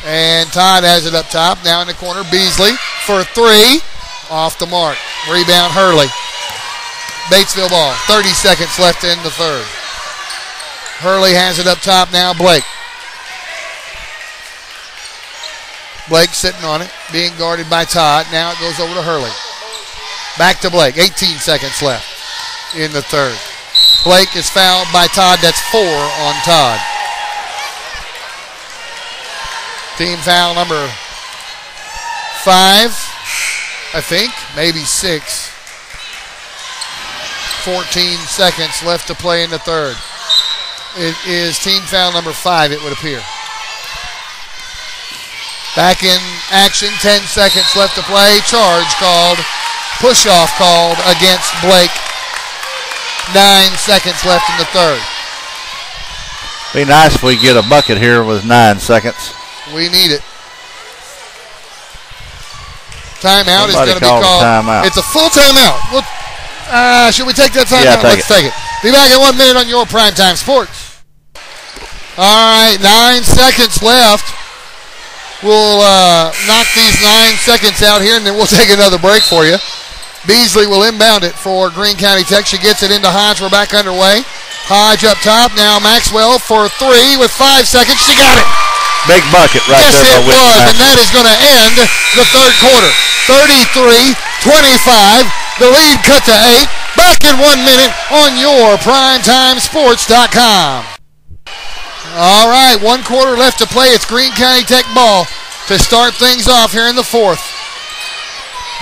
And Todd has it up top. Now in the corner, Beasley for 3. Off the mark. Rebound, Hurley. Batesville ball. 30 seconds left in the third. Hurley has it up top now. Blake. Blake sitting on it, being guarded by Todd. Now it goes over to Hurley. Back to Blake. 18 seconds left in the third. Blake is fouled by Todd. That's 4 on Todd. Team foul number 5, I think, maybe 6. 14 seconds left to play in the third. It is team foul number 5, it would appear. Back in action, 10 seconds left to play. Charge called. Push-off called against Blake. 9 seconds left in the third. Be nice if we get a bucket here with 9 seconds. We need it. Timeout is going to be called. Timeout. It's a full timeout. Should we take that timeout? Yeah, Let's take it. Be back in 1 minute on your Primetime Sports. All right, 9 seconds left. We'll knock these 9 seconds out here, and then we'll take another break for you. Beasley will inbound it for Greene County Tech. She gets it into Hodge. We're back underway. Hodge up top. Now Maxwell for 3 with 5 seconds. She got it. Big bucket right yes, there. Yes, it was, and that is going to end the third quarter. 33-25. The lead cut to 8. Back in 1 minute on YourPrimetimeSports.com. All right, 1 quarter left to play. It's Greene County Tech ball to start things off here in the fourth.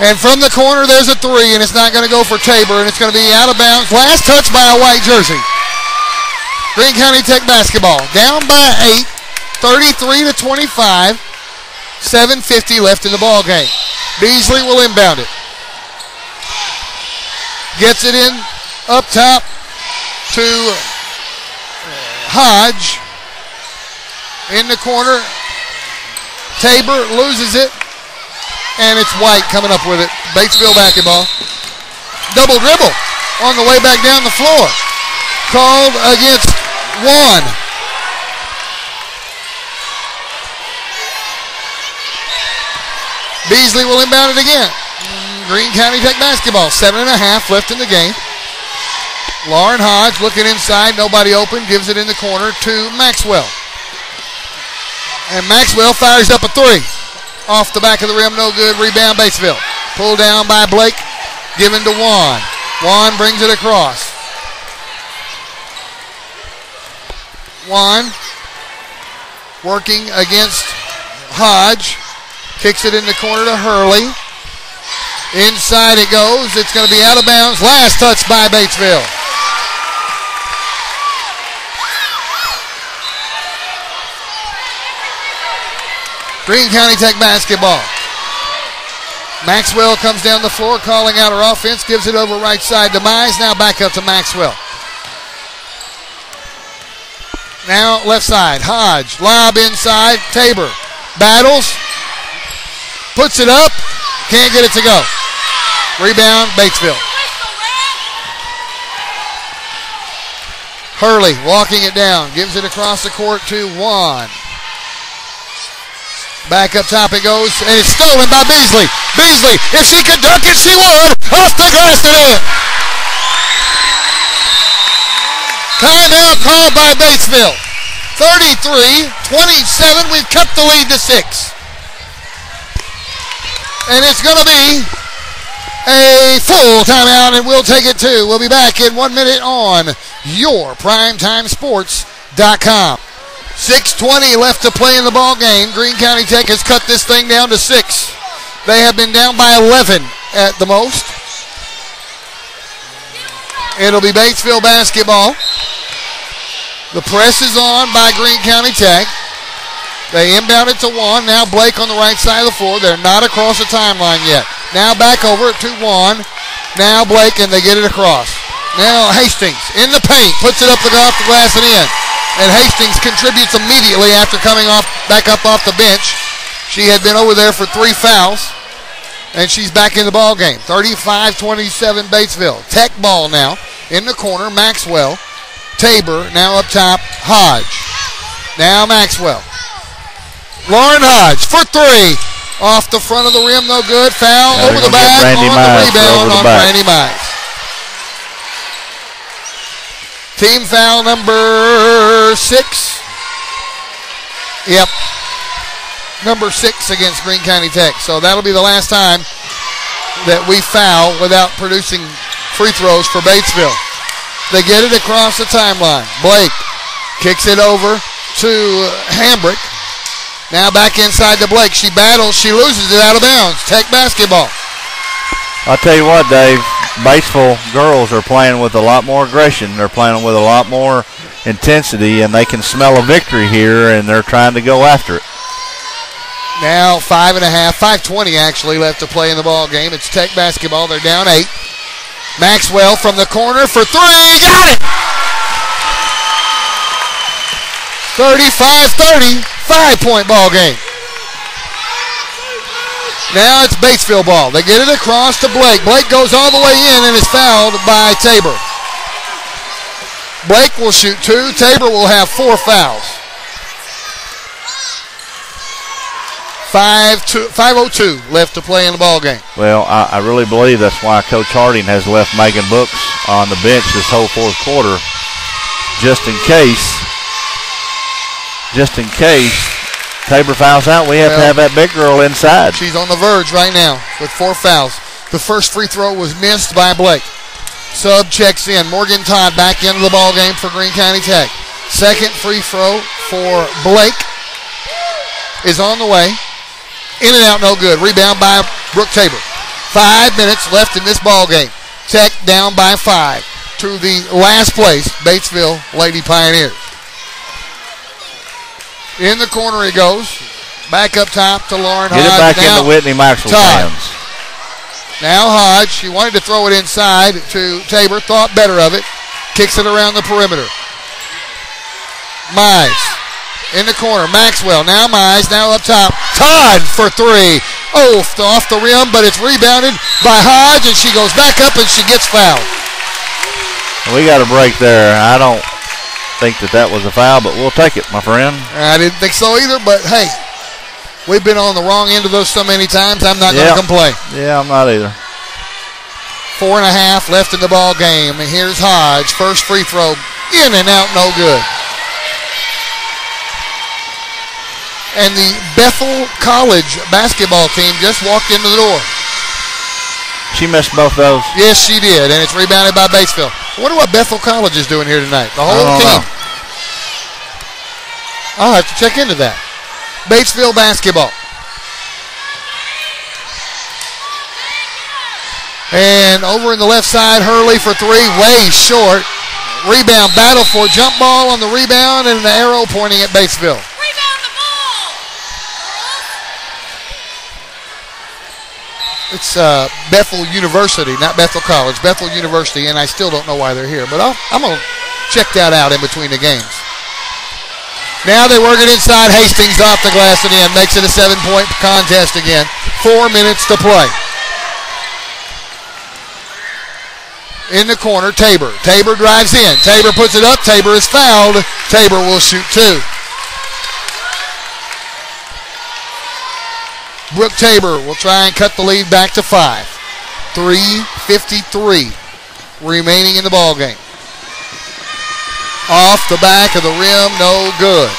And from the corner, there's a 3, and it's not going to go for Tabor, and it's going to be out of bounds. Last touch by a white jersey. Greene County Tech basketball down by 8, 33-25. 7:50 left in the ball game. Beasley will inbound it. Gets it in up top to Hodge. In the corner. Tabor loses it. And it's White coming up with it. Batesville basketball. Double dribble on the way back down the floor. Called against Juan. Beasley will inbound it again. Greene County Tech basketball. 7.5 left in the game. Lauren Hodge looking inside. Nobody open. Gives it in the corner to Maxwell. And Maxwell fires up a 3. Off the back of the rim. No good. Rebound Batesville. Pulled down by Blake. Given to Juan. Juan brings it across. Juan working against Hodge. Kicks it in the corner to Hurley. Inside it goes. It's going to be out of bounds. Last touch by Batesville. Greene County Tech basketball. Maxwell comes down the floor calling out her offense. Gives it over right side to Mize. Now back up to Maxwell. Now left side. Hodge. Lob inside. Tabor. Battles. Puts it up. Can't get it to go. Rebound, Batesville. Hurley walking it down. Gives it across the court to Juan. Back up top it goes. And it's stolen by Beasley. Beasley, if she could dunk it, she would. Off the glass and in. Timeout called by Batesville. 33-27. We've cut the lead to 6. And it's going to be a full timeout, and we'll take it too. We'll be back in 1 minute on YourPrimetimeSports.com. 6:20 left to play in the ball game. Greene County Tech has cut this thing down to 6. They have been down by 11 at the most. It'll be Batesville basketball. The press is on by Greene County Tech. They inbound it to Juan. Now Blake on the right side of the floor. They're not across the timeline yet. Now back over to Juan. Now Blake, and they get it across. Now Hastings in the paint. Puts it up off the glass and in. And Hastings contributes immediately after coming back up off the bench. She had been over there for 3 fouls. And she's back in the ball game. 35-27 Batesville. Tech ball now in the corner. Maxwell. Tabor now up top. Hodge. Now Maxwell. Lauren Hodge for 3. Off the front of the rim, no good. Foul over the back on the rebound on Brandy Mize. Team foul number 6. Yep. Number 6 against Greene County Tech. So that'll be the last time that we foul without producing free throws for Batesville. They get it across the timeline. Blake kicks it over to Hambrick. Now back inside to Blake. She battles. She loses it out of bounds. Tech basketball. I'll tell you what, Dave. Batesville girls are playing with a lot more aggression. They're playing with a lot more intensity, and they can smell a victory here, and they're trying to go after it. Now 5:20 actually left to play in the ball game. It's Tech basketball. They're down 8. Maxwell from the corner for 3. Got it! 35-30. 5-point ball game. Now it's Batesville ball. They get it across to Blake. Blake goes all the way in and is fouled by Tabor. Blake will shoot 2. Tabor will have 4 fouls. 5:02 left to play in the ball game. Well, I really believe that's why Coach Harding has left Megan Brooks on the bench this whole fourth quarter, just in case Tabor fouls out. We have to have that big girl inside. She's on the verge right now with 4 fouls. The first free throw was missed by Blake. Sub checks in. Morgan Todd back into the ball game for Greene County Tech. Second free throw for Blake is on the way. In and out, no good. Rebound by Brooke Tabor. 5 minutes left in this ball game. Tech down by 5 to the last place, Batesville Lady Pioneers. In the corner he goes. Back up top to Lauren Hodge. Get it back into Whitney Maxwell's hands. Now Hodge, she wanted to throw it inside to Tabor, thought better of it. Kicks it around the perimeter. Mize in the corner. Maxwell, now Mize, now up top. Todd for 3. Off the rim, but it's rebounded by Hodge, and she goes back up and she gets fouled. We got a break there. I don't think that was a foul, but we'll take it, my friend. I didn't think so either, but hey, we've been on the wrong end of those so many times, I'm not going to complain. Yeah, I'm not either. 4.5 left in the ball game. And here's Hodge. First free throw. In and out, no good. And the Bethel College basketball team just walked into the door. She missed both those. Yes, she did, and it's rebounded by Batesville. I wonder what Bethel College is doing here tonight. The whole team. I'll have to check into that. Batesville basketball. And over in the left side, Hurley for 3, way short. Rebound battle for jump ball on the rebound, and the arrow pointing at Batesville. Rebound the ball. It's Bethel University, not Bethel College. Bethel University, and I still don't know why they're here. But I'm going to check that out in between the games. Now they work it inside. Hastings off the glass and in. Makes it a 7-point contest again. 4 minutes to play. In the corner, Tabor. Tabor drives in. Tabor puts it up. Tabor is fouled. Tabor will shoot 2. Brooke Tabor will try and cut the lead back to 5. 3:53 remaining in the ball game. Off the back of the rim, no good.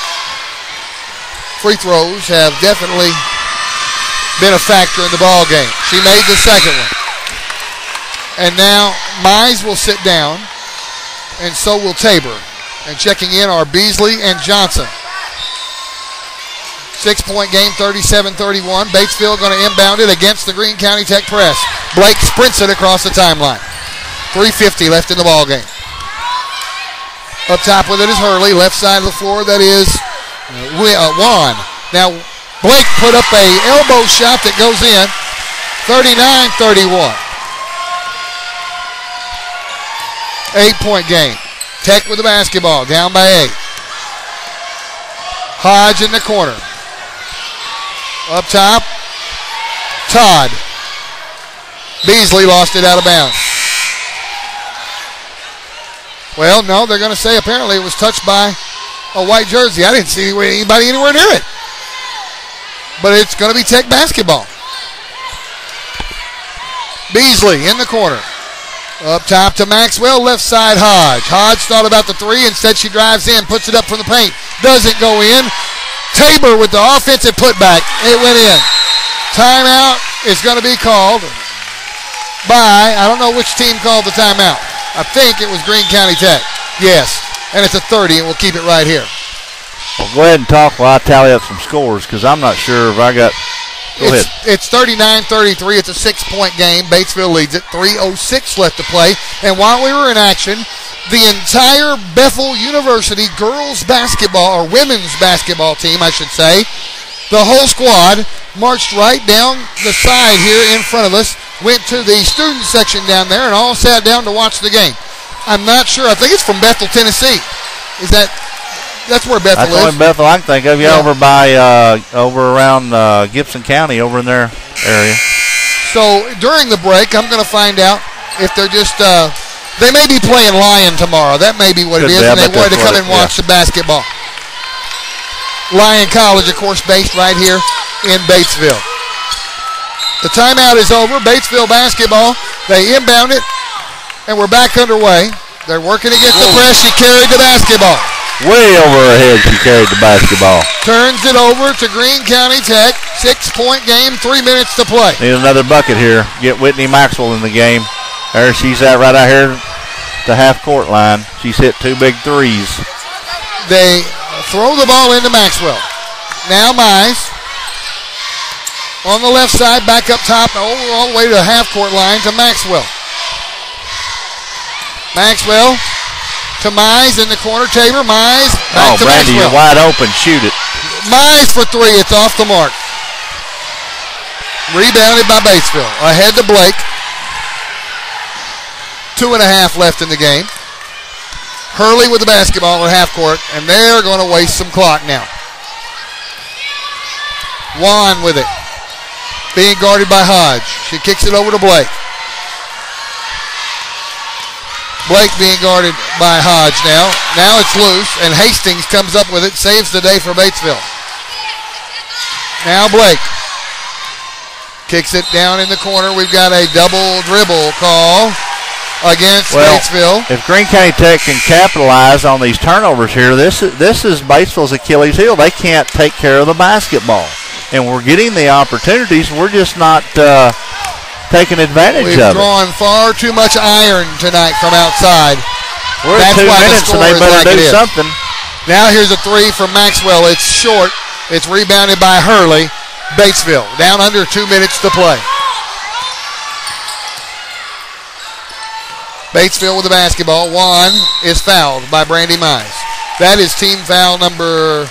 Free throws have definitely been a factor in the ball game. She made the second one. And now Mize will sit down, and so will Tabor. And checking in are Beasley and Johnson. 6-point game, 37-31. Batesville going to inbound it against the Greene County Tech press. Blake sprints it across the timeline. 3:50 left in the ball game. Up top with it is Hurley. Left side of the floor, that is Juan. Now, Blake put up a elbow shot that goes in. 39-31. 8-point game. Tech with the basketball, down by 8. Hodge in the corner. Up top, Todd. Beasley lost it out of bounds. Well, no, they're going to say apparently it was touched by a white jersey. I didn't see anybody anywhere near it. But it's going to be Tech basketball. Beasley in the corner. Up top to Maxwell, left side Hodge. Hodge thought about the 3. Instead she drives in, puts it up from the paint. Doesn't go in. Tabor with the offensive putback. It went in. Timeout is going to be called by, I don't know which team called the timeout. I think it was Greene County Tech. Yes. And it's a 30, and we'll keep it right here. Well, go ahead and talk while I tally up some scores, because I'm not sure if I got... Go ahead. It's 39-33. It's a 6-point game. Batesville leads it. 3:06 left to play. And while we were in action, the entire Bethel University girls basketball, or women's basketball team, I should say, the whole squad marched right down the side here in front of us, went to the student section down there, and all sat down to watch the game. I'm not sure. I think it's from Bethel, Tennessee. That's where Bethel is. That's only Bethel I can think of. Yeah, over by, over around Gibson County, over in their area. So during the break, I'm going to find out if they're just, they may be playing Lyon tomorrow. That may be what it is, and they wanted to come and watch the basketball. Lyon College, of course, based right here in Batesville. The timeout is over. Batesville basketball, they inbound it, and we're back underway. They're working against the press. She carried the basketball. Way over her head, she carried the basketball. Turns it over to Greene County Tech. 6-point game, 3 minutes to play. Need another bucket here. Get Whitney Maxwell in the game. There she's at right out here, the half-court line. She's hit 2 big threes. They throw the ball into Maxwell. Now Mize on the left side, back up top, all the way to the half-court line to Maxwell. Maxwell to Mize in the corner. Tabor, Mize, back to Brandy, Maxwell. you're wide open. Shoot it. Mize for 3. It's off the mark. Rebounded by Batesville. Ahead to Blake. 2.5 left in the game. Hurley with the basketball at half court, and they're going to waste some clock now. Juan with it. Being guarded by Hodge. She kicks it over to Blake. Blake being guarded by Hodge now. Now it's loose, and Hastings comes up with it, saves the day for Batesville. Now Blake kicks it down in the corner. We've got a double dribble call against Batesville. If Greene County Tech can capitalize on these turnovers here, this is Batesville's Achilles heel. They can't take care of the basketball. And we're getting the opportunities. We're just not taking advantage of it. We've drawn far too much iron tonight from outside. We're at 2 minutes, and they better do something. Now here's a 3 from Maxwell. It's short. It's rebounded by Hurley. Batesville down under 2 minutes to play. Batesville with the basketball. Juan is fouled by Brandy Mize. That is team foul number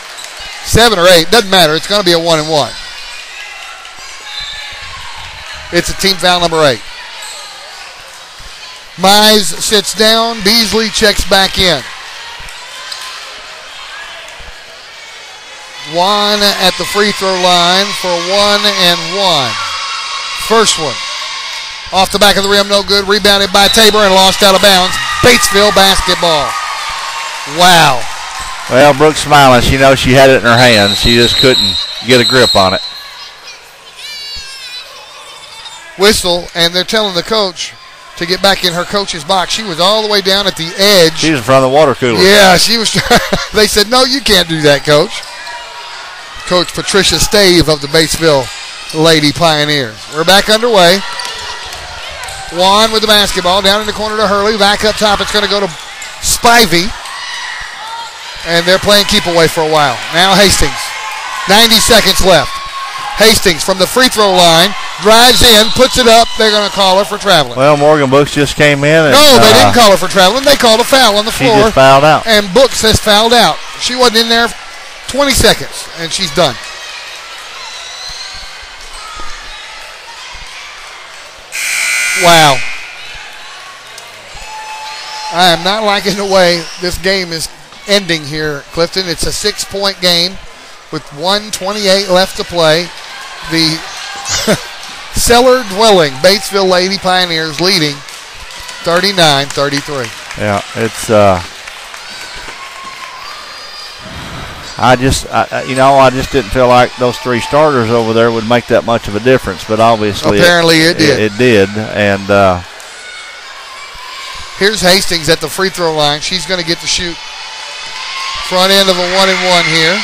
7 or 8. Doesn't matter. It's going to be a 1-and-1. It's a team foul number 8. Mize sits down. Beasley checks back in. Juan at the free throw line for 1-and-1. First one. Off the back of the rim, no good. Rebounded by Tabor and lost out of bounds. Batesville basketball. Wow. Well, Brooke's smiling. She knows she had it in her hands. She just couldn't get a grip on it. Whistle, and they're telling the coach to get back in her coach's box. She was all the way down at the edge. She was in front of the water cooler. Yeah, she was. They said, no, you can't do that, Coach. Coach Patricia Stave of the Batesville Lady Pioneers. We're back underway. Juan with the basketball down in the corner to Hurley. Back up top, it's going to go to Spivey. And they're playing keep away for a while. Now Hastings. 90 seconds left. Hastings from the free throw line. Drives in, puts it up. They're going to call her for traveling. Well, Morgan Brooks just came in. And, no, they didn't call her for traveling. They called a foul on the floor. She just fouled out. And Brooks has fouled out. She wasn't in there 20 seconds, and she's done. Wow. I am not liking the way this game is ending here, Clifton. It's a 6-point game with 1:28 left to play. The cellar-dwelling Batesville Lady Pioneers leading 39-33. Yeah, it's I just didn't feel like those 3 starters over there would make that much of a difference, but obviously apparently it did. It did, and here's Hastings at the free throw line. She's going to get to shoot front end of a 1-and-1 here.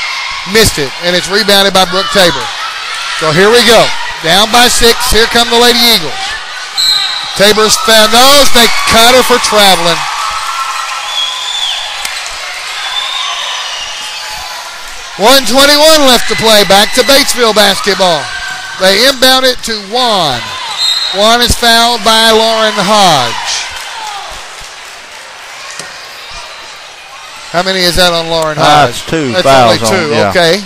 Missed it, and it's rebounded by Brooke Tabor. So here we go. Down by 6. Here come the Lady Eagles. Tabor's found. No, they cut her for traveling. .121 left to play. Back to Batesville basketball. They inbound it to Juan. Juan is fouled by Lauren Hodge. How many is that on Lauren Hodge? That's 2 That's fouls. Only 2, yeah. Okay.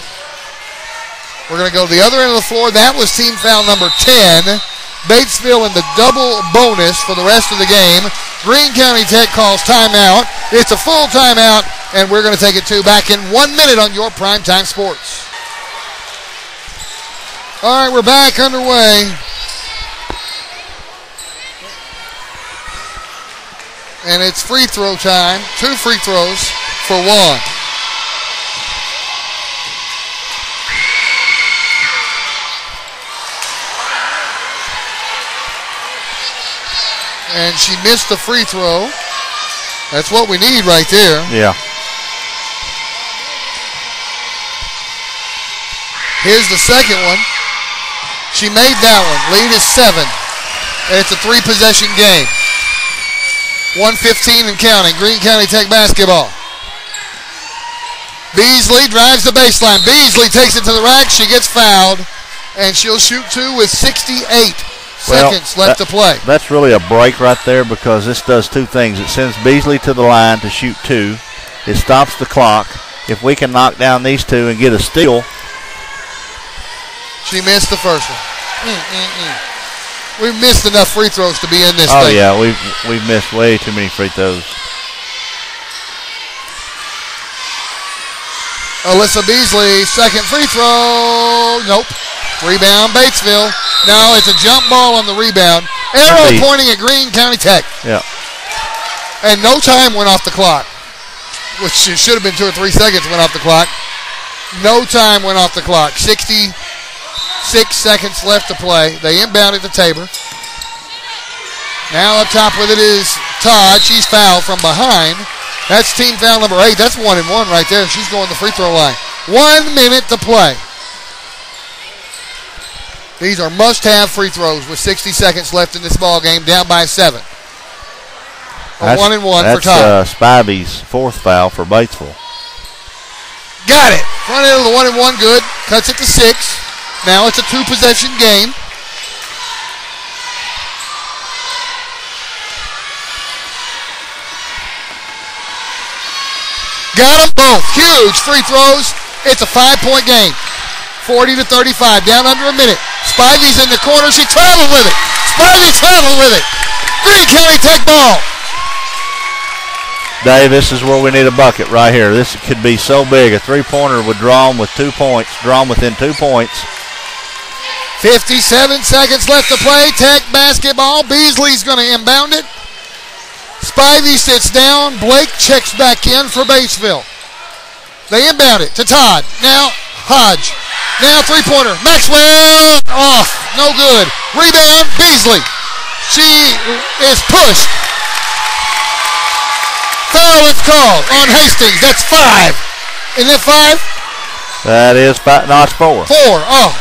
We're going to go to the other end of the floor. That was team foul number 10. Batesville in the double bonus for the rest of the game. Greene County Tech calls timeout. It's a full timeout, and we're going to take it to back in 1 minute on your Primetime Sports. All right, we're back underway. And it's free throw time. 2 free throws for Juan. And she missed the free throw. That's what we need right there. Yeah. Here's the second one. She made that one. Lead is 7. And it's a 3-possession game. 1:15 and counting. Greene County Tech basketball. Beasley drives the baseline. Beasley takes it to the rack. She gets fouled. And she'll shoot 2 with 68 seconds left to play. That's really a break right there because this does 2 things. It sends Beasley to the line to shoot 2. It stops the clock. If we can knock down these 2 and get a steal. She missed the first one. We've missed enough free throws to be in this thing. Oh, yeah, we've missed way too many free throws. Alyssa Beasley, second free throw. Nope. Rebound, Batesville. No, it's a jump ball on the rebound. Arrow pointing at Greene County Tech. Yeah. And no time went off the clock, which should have been 2 or 3 seconds went off the clock. No time went off the clock. 66 seconds left to play. They inbound it to Tabor. Now up top with it is Todd. She's fouled from behind. That's team foul number 8. That's 1-1 right there. She's going to the free throw line. 1 minute to play. These are must-have free throws with 60 seconds left in this ball game, down by 7. A 1-1 for Todd. That's Spivey's 4th foul for Batesville. Got it. Front end of the 1-1, good. Cuts it to 6. Now it's a 2-possession game. Got them both. Huge free throws. It's a 5-point game. 40-35, down under a minute. Spivey's in the corner. She traveled with it. Spivey traveled with it. Greene County Tech ball. Dave, this is where we need a bucket right here. This could be so big. A 3-pointer would draw them with 2 points. Draw them within 2 points. 57 seconds left to play. Tech basketball. Beasley's going to inbound it. Spivey sits down. Blake checks back in for Batesville. They inbound it to Todd. Now Hodge. Now 3-pointer. Maxwell off. No good. Rebound. Beasley. She is pushed. Foul is called on Hastings. That's 5. Isn't that 5? That is 5. No, it's 4. 4. Oh.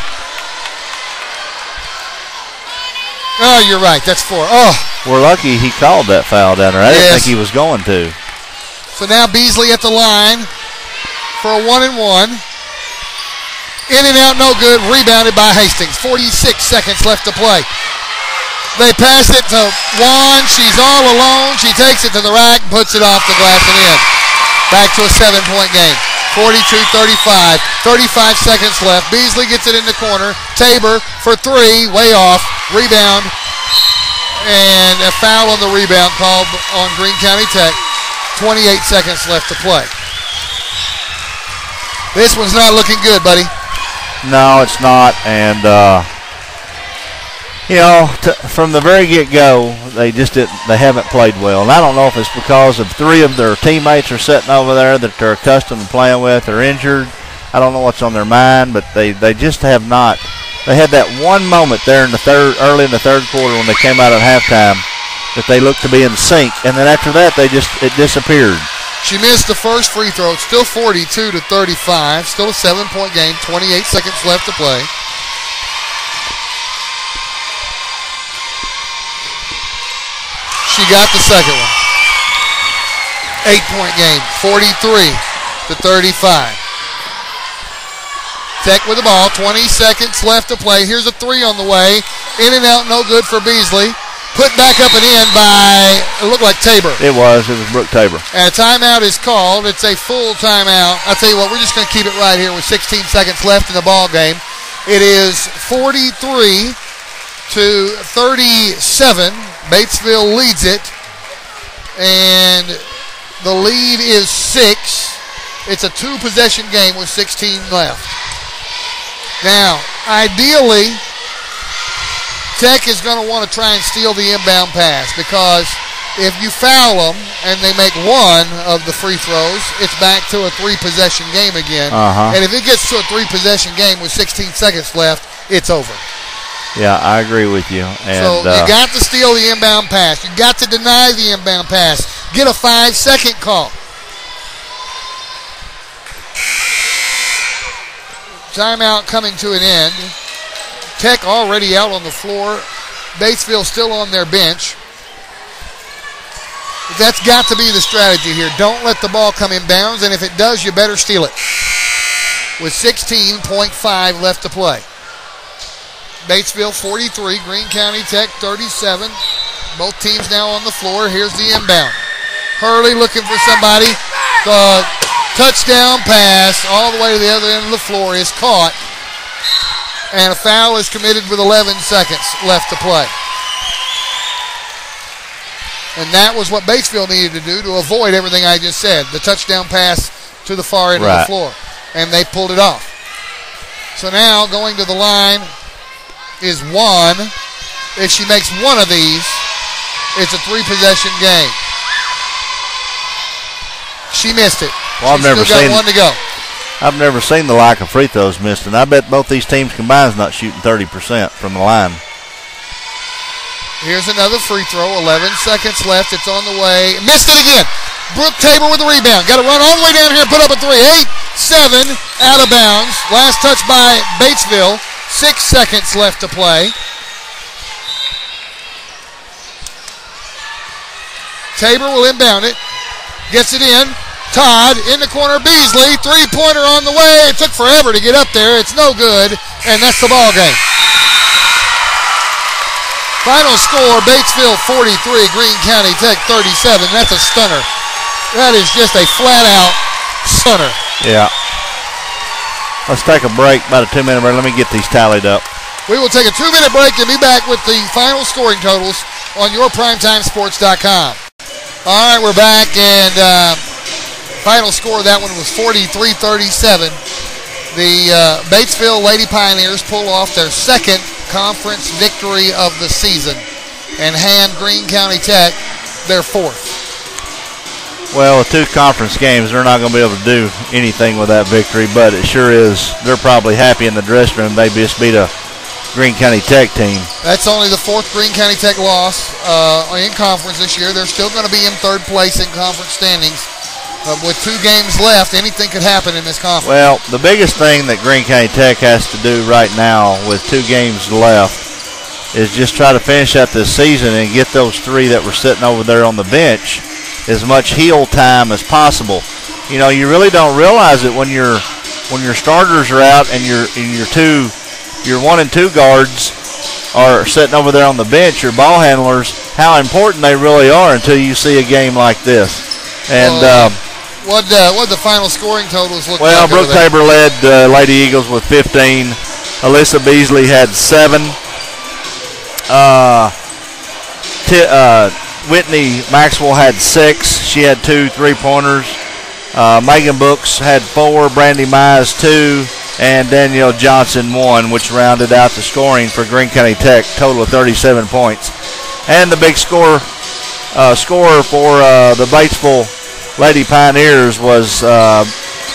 Oh, you're right. That's 4. Oh. We're lucky he called that foul down there. I didn't think he was going to. So now Beasley at the line for a 1-1. In and out, no good. Rebounded by Hastings. 46 seconds left to play. They pass it to Juan. She's all alone. She takes it to the rack, puts it off the glass and in. Back to a 7-point game. 42-35. 35 seconds left. Beasley gets it in the corner. Tabor for 3. Way off. Rebound. And a foul on the rebound called on Greene County Tech. 28 seconds left to play. This one's not looking good, buddy. No, it's not. And, from the very get-go, they haven't played well. And I don't know if it's because of 3 of their teammates are sitting over there that they're accustomed to playing with. They're injured. I don't know what's on their mind, but they just have not. They had that one moment there in early in the third quarter when they came out at halftime that they looked to be in sync. And then after that, it disappeared. She missed the first free throw. It's still 42-35. Still a 7-point game. 28 seconds left to play. She got the second one. 8-point game. 43-35. Tech with the ball. 20 seconds left to play. Here's a 3 on the way. In and out, no good for Beasley. Put back up and in by, it looked like Tabor. It was Brooke Tabor. And a timeout is called. It's a full timeout. I'll tell you what, we're just going to keep it right here with 16 seconds left in the ball game. It is 43-37. Batesville leads it. And the lead is 6. It's a 2-possession game with 16 left. Now, ideally, Tech is going to want to try and steal the inbound pass because if you foul them and they make one of the free throws, it's back to a 3-possession game again. And if it gets to a 3-possession game with 16 seconds left, it's over. Yeah, I agree with you. And, so you got to steal the inbound pass. You got to deny the inbound pass. Get a 5-second call. Timeout coming to an end. Tech already out on the floor. Batesville still on their bench. But that's got to be the strategy here. Don't let the ball come in bounds, and if it does, you better steal it. With 16.5 left to play. Batesville 43, Greene County Tech 37. Both teams now on the floor. Here's the inbound. Hurley looking for somebody. The touchdown pass all the way to the other end of the floor is caught. And a foul is committed with 11 seconds left to play. And that was what Batesville needed to do to avoid everything I just said. The touchdown pass to the far end of the floor. And they pulled it off. So now going to the line is Juan. If she makes one of these, it's a 3-possession game. She missed it. Well, She's still got one to go. I've never seen the like of free throws missed, and I bet both these teams combined is not shooting 30% from the line. Here's another free throw. 11 seconds left. It's on the way. Missed it again. Brooke Tabor with the rebound. Got to run all the way down here and put up a 3. 8-7 out of bounds. Last touch by Batesville. 6 seconds left to play. Tabor will inbound it. Gets it in. Todd in the corner. Beasley. 3-pointer on the way. It took forever to get up there. It's no good. And that's the ball game. Final score, Batesville 43, Greene County Tech 37. That's a stunner. That is just a flat-out stunner. Yeah. Let's take a break, about a 2-minute break. Let me get these tallied up. We will take a 2-minute break and be back with the final scoring totals on YourPrimetimeSports.com. All right, we're back, and final score of that one was 43-37. The Batesville Lady Pioneers pull off their second conference victory of the season and hand Greene County Tech their fourth. Well, with 2 conference games, they're not going to be able to do anything with that victory, but it sure is. They're probably happy in the dressing room. They just beat a Greene County Tech team. That's only the 4th Greene County Tech loss in conference this year. They're still going to be in 3rd place in conference standings. With 2 games left, anything could happen in this conference. Well, the biggest thing that Greene County Tech has to do right now with 2 games left is just try to finish out this season and get those 3 that were sitting over there on the bench as much heel time as possible. You know, you really don't realize it when your starters are out and your 1 and 2 guards are sitting over there on the bench, your ball handlers, how important they really are until you see a game like this. And what the final scoring totals look like? Well, Brooke Tabor led Lady Eagles with 15. Alyssa Beasley had 7. Whitney Maxwell had 6. She had 2 3-pointers. Megan Brooks had 4. Brandy Mize 2. And Danielle Johnson 1, which rounded out the scoring for Greene County Tech, total of 37 points. And the big scorer for the Batesville Lady Pioneers was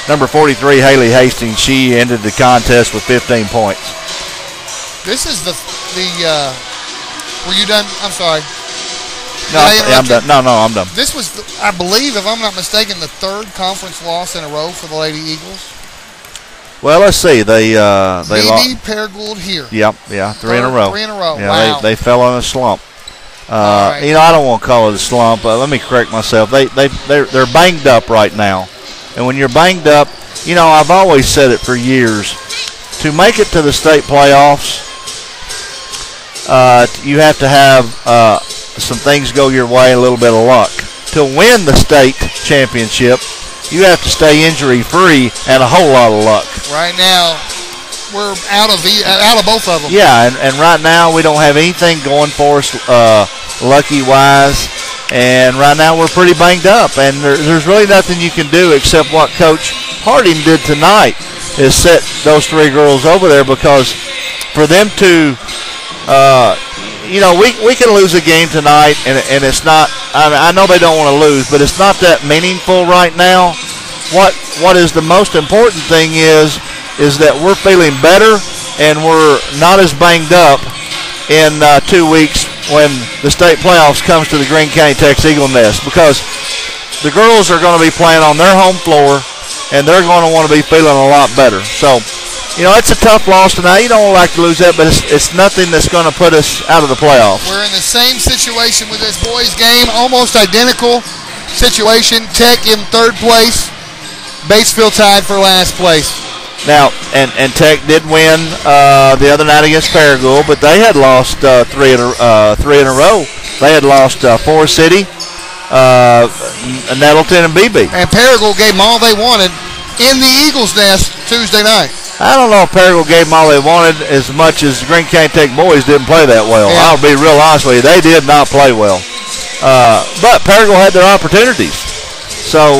number 43, Haley Hastings. She ended the contest with 15 points. This is the were you done? I'm sorry. No, I'm done. No, I'm done. This was, I believe, if I'm not mistaken, the 3rd conference loss in a row for the Lady Eagles. Well, let's see. They lost. Paragould here. Yep, yeah, 3 in a row. 3 in a row. Yeah, wow. They fell on a slump. Right. You know, I don't want to call it a slump. Let me correct myself. They're banged up right now, and when you're banged up, you know, I've always said it for years. To make it to the state playoffs, you have to have some things go your way, a little bit of luck. To win the state championship, you have to stay injury-free and a whole lot of luck. Right now, we're out of both of them. Yeah, and right now we don't have anything going for us lucky-wise, and right now we're pretty banged up, and there's really nothing you can do except what Coach Harding did tonight is set those 3 girls over there, because for them to you know, we can lose a game tonight, and it's not. I know they don't want to lose, but it's not that meaningful right now. What is the most important thing is that we're feeling better and we're not as banged up in 2 weeks when the state playoffs comes to the Greene County Tech Eagle Nest, because the girls are going to be playing on their home floor and they're going to want to be feeling a lot better. So it's a tough loss tonight. You don't like to lose that, but it's nothing that's going to put us out of the playoffs. We're in the same situation with this boys' game, almost identical situation. Tech in third place, Batesville tied for last place. Now, and Tech did win the other night against Paragould, but they had lost three in a row. They had lost Forest City, Nettleton, and BB. And Paragould gave them all they wanted in the Eagles' nest Tuesday night. I don't know if Paragould gave them all they wanted as much as Greene County Tech boys didn't play that well. Yeah. I'll be real honest with you. They did not play well. But Paragould had their opportunities. So,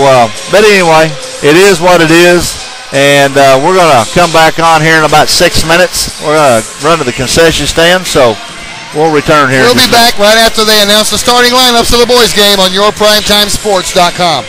but anyway, it is what it is. And we're going to come back on here in about 6 minutes. We're going to run to the concession stand, so we'll return here. We'll be back right after they announce the starting lineups of the boys' game on YourPrimetimeSports.com.